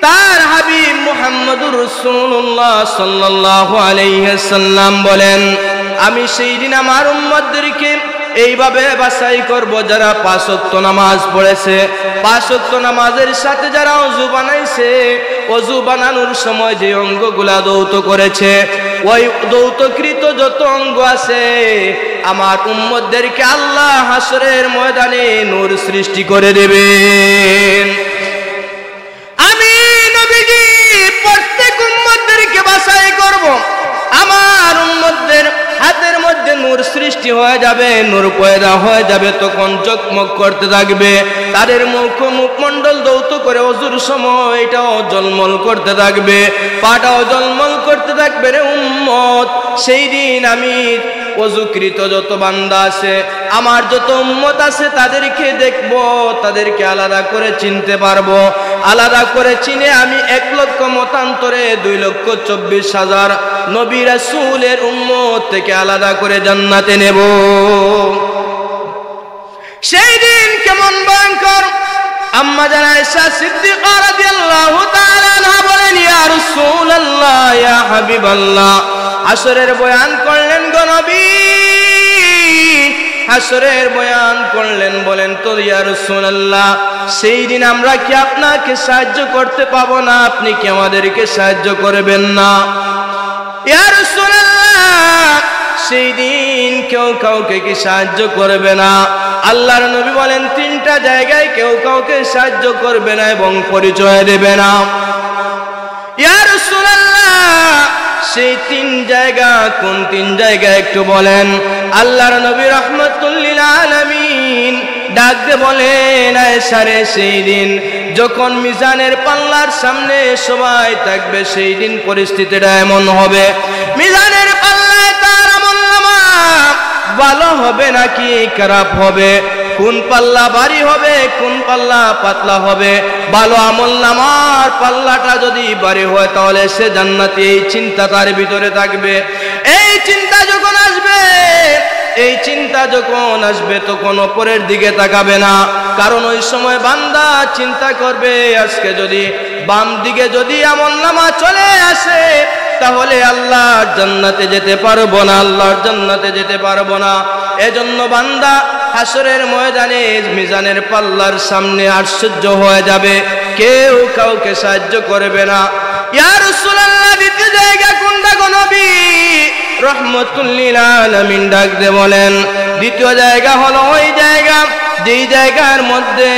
তার হাবিব মুহাম্মদুর রাসূলুল্লাহ সাল্লাল্লাহু আলাইহি সাল্লাম বলেন, আমি সেই দিন আমার উম্মতদেরকে এইভাবে বাছাই করব, যারা 5 ওয়াক্ত নামাজ পড়েছে, 5 ওয়াক্ত নামাজের সাথে যারা ওযু বানাইছে, ওযু বানানোর সময় যে অঙ্গগুলা দৌত করেছে, ওই দৌতকৃত যত অঙ্গ আছে, আমার উম্মতদেরকে আল্লাহ হাসরের ময়দানে নূর সৃষ্টি করে দেবেন। আমি নবীজি প্রত্যেক উম্মতদেরকে বাছাই করব, আমার উম্মতদের হাতের মধ্যে নূর সৃষ্টি হয়ে যাবে, নূর পয়দা হয়ে যাবে, তখন চকমক করতে থাকবে। তাদের মুখমণ্ডল দৌত করে ওযুর সময় এটাও জলমল করতে থাকবে, পাটাও জলমল করতে থাকবে। রে উম্মত, সেই দিন আমি ওযুকৃত যত বান্দা আছে, আমার যত উম্মত আছে, তাদেরকে দেখব, তাদেরকে আলাদা করে চিনতে পারবো। আলাদা করে চিনে আমি 1 লক্ষ মতান্তরে 2,24,000 নবী রাসূলের উম্মত থেকে আলাদা করে জান্নাতে নেব। সেই দিন কেমন ভয়ঙ্কর! আম্মা জান আয়েশা সিদ্দিকা রাদিয়াল্লাহু তাআলা আনহা বলেন, ইয়া রাসূলুল্লাহ, ইয়া হাবিবাল্লাহ, হাসরের বয়ান করলেন গো নবী, হাসরের বয়ান করলেন। বলেন তো ইয়া রাসূলুল্লাহ, সেই দিন আমরা কি আপনাকে সাহায্য করতে পাবো না? আপনি কি আমাদেরকে সাহায্য করবেন না? ইয়া রাসূলুল্লাহ, সেই দিন কেউ কাউকে কি সাহায্য করবে না? আল্লাহর নবী বলেন, 3টা জায়গায় কেউ কাউকে সাহায্য করবে না এবং পরিচয় দেবে না। ইয়া রাসূলুল্লাহ, সেই 3 জায়গা কোন 3 জায়গা একটু বলেন? আল্লাহর নবী রাহমাতুল লিল আলামিন ডাক দিয়ে বলেন, আয়েশা রে, সেই দিন যখন মিজানের পাল্লার সামনে সবাই থাকবে, সেই দিন পরিস্থিতিটা এমন হবে, মিজানের পাল্লায় তার আমলনামা ভালো হবে নাকি খারাপ হবে, কোন পাল্লা ভারী হবে, কোন পাল্লা পাতলা হবে। ভালো আমলনামার পাল্লাটা যদি ভারী হয় তাহলে সে জান্নাতি, এই চিন্তা তার ভিতরে থাকবে। এই চিন্তা যখন আসবে, এই চিন্তা যখন আসবে তখন অপরের দিকে তাকাবে না, কারণ ওই সময় বান্দা চিন্তা করবে আজকে যদি বাম দিকে যদি আমলনামা চলে আসে তাহলে আল্লাহর জান্নাতে যেতে পারবো না, আল্লাহর জান্নাতে যেতে পারবো না। এজন্য বান্দা হাসরের ময়দানে মিজানের পাল্লার সামনে আশ্চর্য হয়ে যাবে, কেউ কাউকে সাহায্য করবে না। ইয়া রাসূলুল্লাহ, দ্বিতীয় জায়গা কোনটা গো নবী? রহমাতুল লিল আলামিন ডাক দিয়ে বলেন, দ্বিতীয় জায়গা হলো ওই জায়গা যেই জায়গার মধ্যে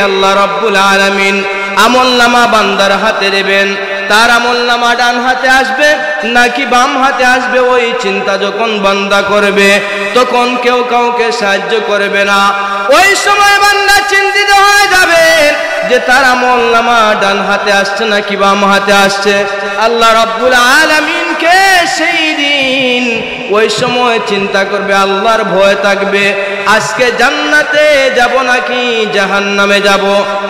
আল্লাহ রাব্বুল আলামিন আমলনামা বান্দার হাতে দেবেন। তার আমলনামা ডান হাতে আসবে নাকি বাম হাতে আসবে, ওই চিন্তা যখন বান্দা করবে তখন কেউ কাউকে সাহায্য করবে না। ওই সময় বান্দা চিন্তিত হয়ে যাবে যে তার আমলনামা ডান হাতে আসছে নাকি বাম হাতে আসছে। আল্লাহ রাব্বুল আলামিনকে সেই দিন ওই সময় চিন্তা করবে, আল্লাহর ভয় থাকবে, আজকে জান্নাতে যাব নাকি জাহান্নামে যাব,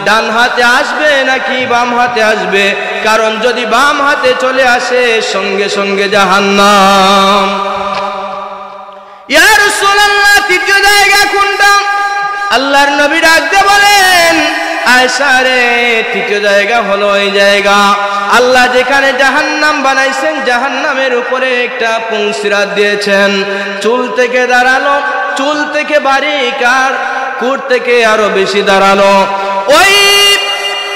ডান হাতে আসবে নাকি বাম হাতে আসবে। কারণ যদি বাম হাতে চলে আসে সঙ্গে সঙ্গে জাহান্নাম। ইয়া রাসূলুল্লাহ, তৃতীয় জায়গা কোনটা? আল্লাহর নবী ডাক দিয়ে বলেন, আয়েশা রে, তৃতীয় জায়গা হলো এই জায়গা আল্লাহ যেখানে জাহান্নাম বানাইছেন, জাহান্নামের উপরে একটা পুংসিরাত দিয়েছেন, চুল থেকে দাঁড়ালো, চুল থেকে বারিক আর কুট থেকে আরো বেশি দাঁড়ালো। ওই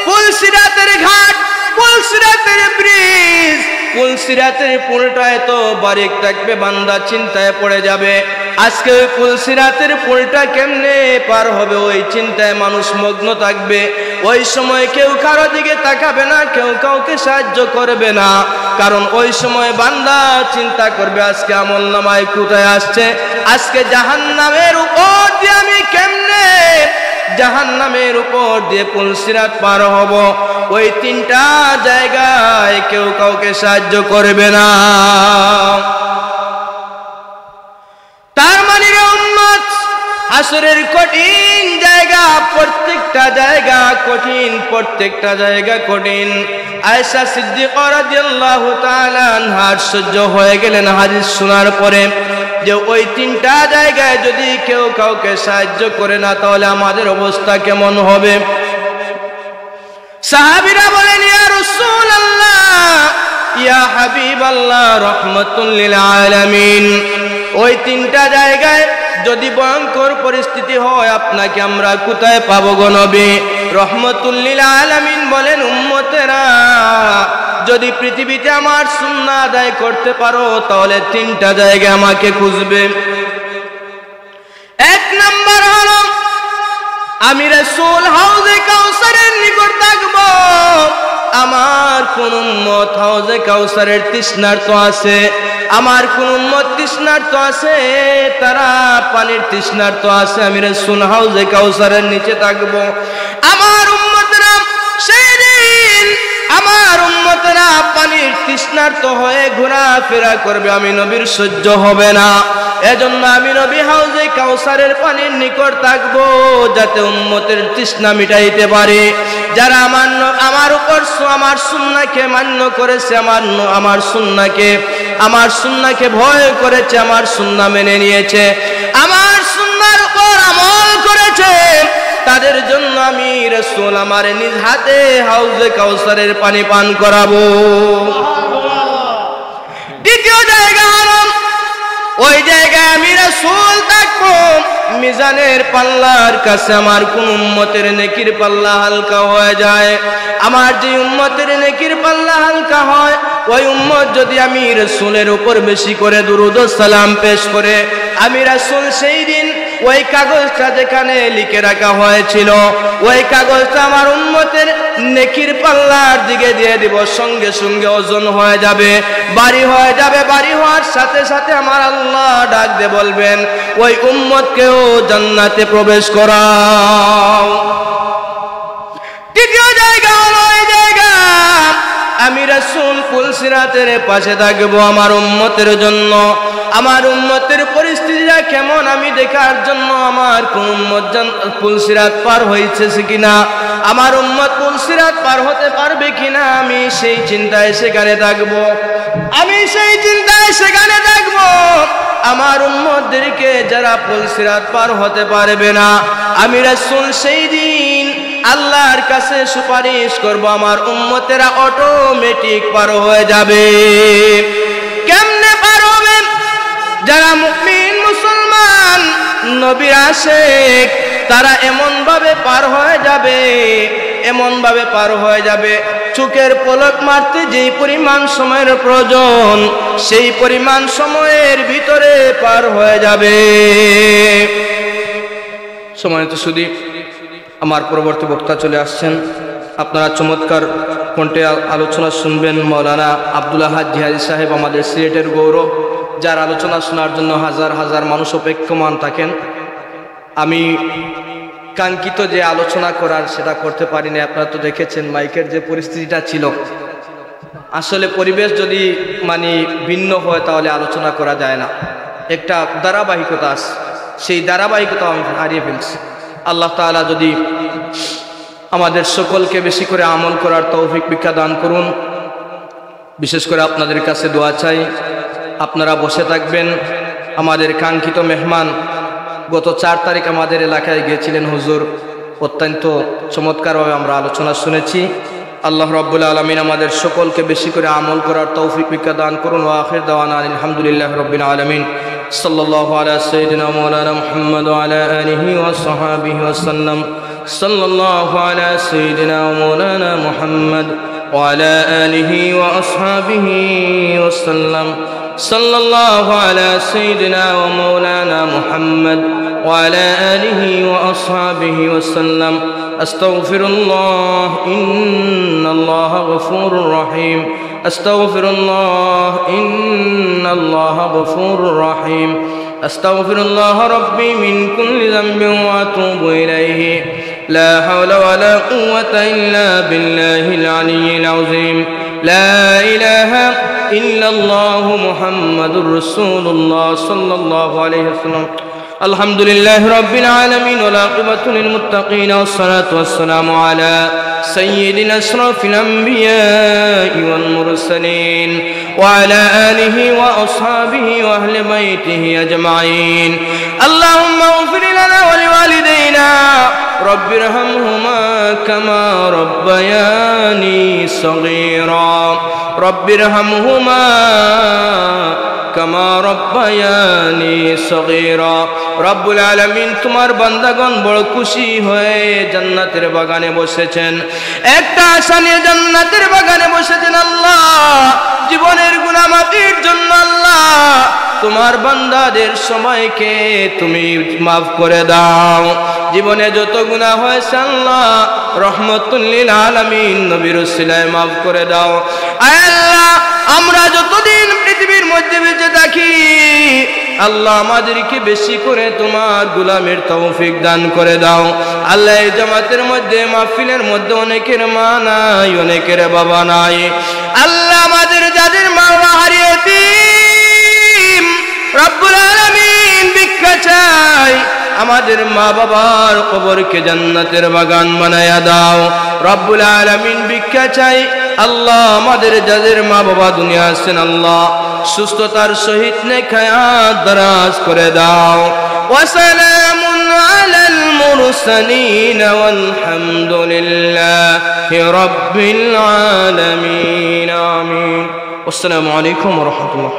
পুলসিরাতের ঘাট, পুলসিরাতের ব্রিজ, পুলসিরাতের পুলটা এত বারিক থাকবে বান্দা চিন্তায় পড়ে যাবে আজকে ওই পুলসিরাতের পুলটা কেমনে পার হবে, ওই চিন্তায় মানুষ মগ্ন থাকবে। ওই সময় কেউ কারো দিকে তাকাবে না, কেউ কাউকে সাহায্য করবে না, কারণ ওই সময় বান্দা চিন্তা করবে আজকে আমলনামায় কোথায় আসছে, আজকে জাহান্নামের উপর দিয়ে আমি কেমনে জাহান্নামের উপর দিয়ে পুলসিরাত পার হব। ওই তিনটা জায়গায় কেউ কাউকে সাহায্য করবে না। তার মানে উম্মত, হাসরের কঠিন জায়গা, প্রত্যেকটা জায়গা কঠিন, প্রত্যেকটা জায়গা কঠিন। আয়েশা সিদ্দিকা রাদিয়াল্লাহু তাআলা আনহা আশ্চর্য হয়ে গেলেন হাদিস শোনার পরে যে ওই তিনটা জায়গায় যদি কেউ কাউকে সাহায্য করে না তাহলে আমাদের অবস্থা কেমন হবে। সাহাবীরা বলেন, ইয়া রাসূলুল্লাহ, ইয়া হাবিবাল্লাহ, রাহমাতুল লিল আলামিন, ওই তিনটা জায়গায় যদি ভয়ঙ্কর পরিস্থিতি হয় আপনাকে আমরা কোথায় পাবো গো নবী? রহমাতুল লিল আলামিন বলেন, উম্মতেরা, যদি পৃথিবীতে আমার সুন্নাহ আদায় করতে পারো তাহলে তিনটা জায়গায় আমাকে খুঁজবে। এক নাম্বার হলো আমি রাসূল হাউজে কাউসারের নিকট থাকবো। আমার কোন উম্মত হাউজে কাউসারের তৃষ্ণার্ত আছে, আমার কোন উম্মত তৃষ্ণার্ত আছে, তারা পানির তৃষ্ণার্ত আছে, আমি রাসূল হাউজে কাউসারের নিচে থাকবো। আমার উম্মতরা সেই দিন আমার উম্মতরা পানির তৃষ্ণার্ত হয়ে ঘোরাফেরা করবে, আমি নবীর সহ্য হবে না। এজন্য আমি নবী হাউজে কাউসারের পানির নিকট থাকবো যাতে উম্মতের তৃষ্ণা মিটাইতে পারে। যারা আমার উপর আমার সুন্নাহকে মান্য করেছে, আমার সুন্নাহকে ভয় করেছে, আমার সুন্নাহ মেনে নিয়েছে, আমার সুন্নাহর উপর আমল করেছে, তাদের জন্য আমি রাসূল আমার নিজ হাতে হাউজে কাউসারের পানি পান করাবো। দ্বিতীয় জায়গা হলো ওই জায়গায় আমি রাসূল থাকবো, মিজানের পাল্লার কাছে আমার কোন উম্মতের নেকির পাল্লা হালকা হয়ে যায়, আমার যে উম্মতের নেকির পাল্লা হালকা হয় ওই উম্মত যদি আমি রাসূলের উপর বেশি করে দুরূদ ও সালাম পেশ করে, আমি রাসূল সেই দিন ওই কাগজটা যেখানে লিখে রাখা হয়েছিল ওই কাগজটা আমার উম্মতের নেকির পাল্লার দিকে দিয়ে দিব, সঙ্গে সঙ্গে ওজন হয়ে যাবে, ভারী হয়ে যাবে। ভারী হওয়ার সাথে সাথে আমার আল্লাহ ডাক দিয়ে বলবেন, ওই উম্মতকেও জান্নাতে প্রবেশ করাও। তৃতীয় জায়গা হলো এই জায়গা আমি রাসূল পুলসিরাতের পাশে থাকবো আমার উম্মতের জন্য। আমার উম্মতের পরিস্থিতিটা কেমন আমি দেখার জন্য আমার কোন উম্মত পুলসিরাত পার হয়েছে কিনা, আমার উম্মত পুলসিরাত পার হতে পারবে কিনা, আমি সেই চিন্তায় সেখানে থাকবো, আমি সেই চিন্তায় সেখানে থাকবো। আমার উম্মতদেরকে যারা পুলসিরাত পার হতে পারবে না, আমি রাসূল সেই দিন আল্লাহর কাছে সুপারিশ করব, আমার উম্মতেরা অটোমেটিক পার হয়ে যাবে। কেমনে পার হবে? যারা মুমিন মুসলমান নবীর আশিক তারা এমন ভাবে পার হয়ে যাবে, এমন ভাবে পার হয়ে যাবে, চোখের পলক মারতে যেই পরিমাণ সময়ের প্রয়োজন সেই পরিমাণ সময়ের ভিতরে পার হয়ে যাবে। সম্মানিত সুধী, আমার পরবর্তী বক্তা চলে আসছেন। আপনারা চমৎকার কণ্ঠে আলোচনা শুনবেন মৌলানা আব্দুল আহাদ জিহাদি সাহেব, আমাদের সিলেটের গৌরব, যার আলোচনা শোনার জন্য হাজার হাজার মানুষ অপেক্ষমান থাকেন। আমি কাঙ্ক্ষিত যে আলোচনা করার সেটা করতে পারিনি। আপনারা তো দেখেছেন মাইকের যে পরিস্থিতিটা ছিল, আসলে পরিবেশ যদি ভিন্ন হয় তাহলে আলোচনা করা যায় না। একটা ধারাবাহিকতা আছে, সেই ধারাবাহিকতা আমি হারিয়ে ফেলছি। আল্লাহ তাআলা যদি আমাদের সকলকে বেশি করে আমল করার তৌফিক ভিক্ষা দান করুন। বিশেষ করে আপনাদের কাছে দোয়া চাই, আপনারা বসে থাকবেন। আমাদের কাঙ্ক্ষিত মেহমান গত 4 তারিখ আমাদের এলাকায় গিয়েছিলেন হুজুর, অত্যন্ত চমৎকারভাবে আমরা আলোচনা শুনেছি। আল্লাহ রাব্বুল আলামিন আমাদের সকলকে বেশি করে আমল করার তৌফিক ভিক্ষা দান করুন। ওয়া আখির দাওয়ানা আলহামদুলিল্লাহি রাব্বিল আলামিন। সাল্লাল্লাহু আলা সাইয়্যিদিনা মাওলানা মুহাম্মদ ওয়া আলা আলিহি ওয়া সাহবিহি ওয়া সাল্লাম। সাল্লাল্লাহু আলা সাইয়্যিদিনা মাওলানা মুহাম্মদ ওয়া আলা আলিহি ওয়া আসহাবিহি ওয়া সাল্লাম। সাল্লাল্লাহু আলা সাইয়্যিদিনা ওয়া মাওলানা মুহাম্মদ ওয়া আলা আলিহি ওয়া আসহাবিহি ওয়া সাল্লাম। আস্তাগফিরুল্লাহ, ইন্নাল্লাহা গফুরুর রহিম। আস্তাগফিরুল্লাহ, ইন্নাল্লাহা গফুরুর রহিম। আস্তাগফিরুল্লাহ রাব্বি মিন কুল্লি যামবিন ওয়া আতুবু ইলাইহি। লা হাওলা ওয়া লা কুওয়াতা ইল্লা বিল্লাহিল আলিয়্যিল আযীম। লা ইলাহা ইল্লাল্লাহু মুহাম্মাদুর রাসূলুল্লাহ সাল্লাল্লাহু আলাইহি ওয়াসাল্লাম। আলহামদুলিল্লাহি রাব্বিল আলামিন ওয়াল আকিবাতু লিল মুত্তাকিন ওয়াস সালাতু ওয়াস সালামু আলা সাইয়্যিদিনা আশরাফিল আমবিয়াই ওয়াল মুরসালিন ওয়া আলা আলিহি ওয়া আসহাবিহি ওয়া আহলি বাইতিহি আজমাইন। আল্লাহুম্মা ইগফির লানা ওয়া লিওয়ালিদাইনা রাব্বিরহামহুমা কামা রাব্বায়ানি সগীরা। রাব্বিরহামহুমা কামা রব্বায়ানি সগীরা। রব্বুল আলামিন, তোমার বান্দাগণ বড় খুশি হয়ে জান্নাতের বাগানে বসেছেন, একটা আশা নিয়ে জান্নাতের বাগানে বসেছেন। আল্লাহ, জীবনের গুনাহ মাফের জন্য আল্লাহ তোমার বান্দাদের সবাইকে তুমি মাফ করে দাও। জীবনে যত গুনাহ হয়েছে আল্লাহ রহমাতুল লিল আলামিন নবীর উসিলায় মাফ করে দাও। আয় আল্লাহ, আমরা যতদিন পৃথিবীর মধ্যে বেঁচে থাকি আল্লাহ আমাদেরকে বেশি করে তোমার গোলামের তৌফিক দান করে দাও। আল্লাহ, এই জামাতের মধ্যে মাহফিলের মধ্যে অনেকের মা নাই, অনেকের বাবা নাই। আল্লাহ, আমাদের যাদের মা বাবা হারিয়েছি রব্বুল আলামিন ভিক্ষা চাই, আমাদের মা বাবার কবরকে জান্নাতের বাগান বানায়া দাও। রব্বুল আলামিন ভিক্ষা চাই আল্লাহ, আমাদের যাদের মা বাবা দুনিয়া আছেন আল্লাহ সুস্থতার সহিত নেক হায়াত দারাজ করে দাও। ওয়া সালামুন আলাল মুরসালিন ওয়ালহামদুলিল্লাহি রাব্বিল আলামিন। আমিন। আসসালামু আলাইকুম ওয়া রাহমাতুল্লাহ।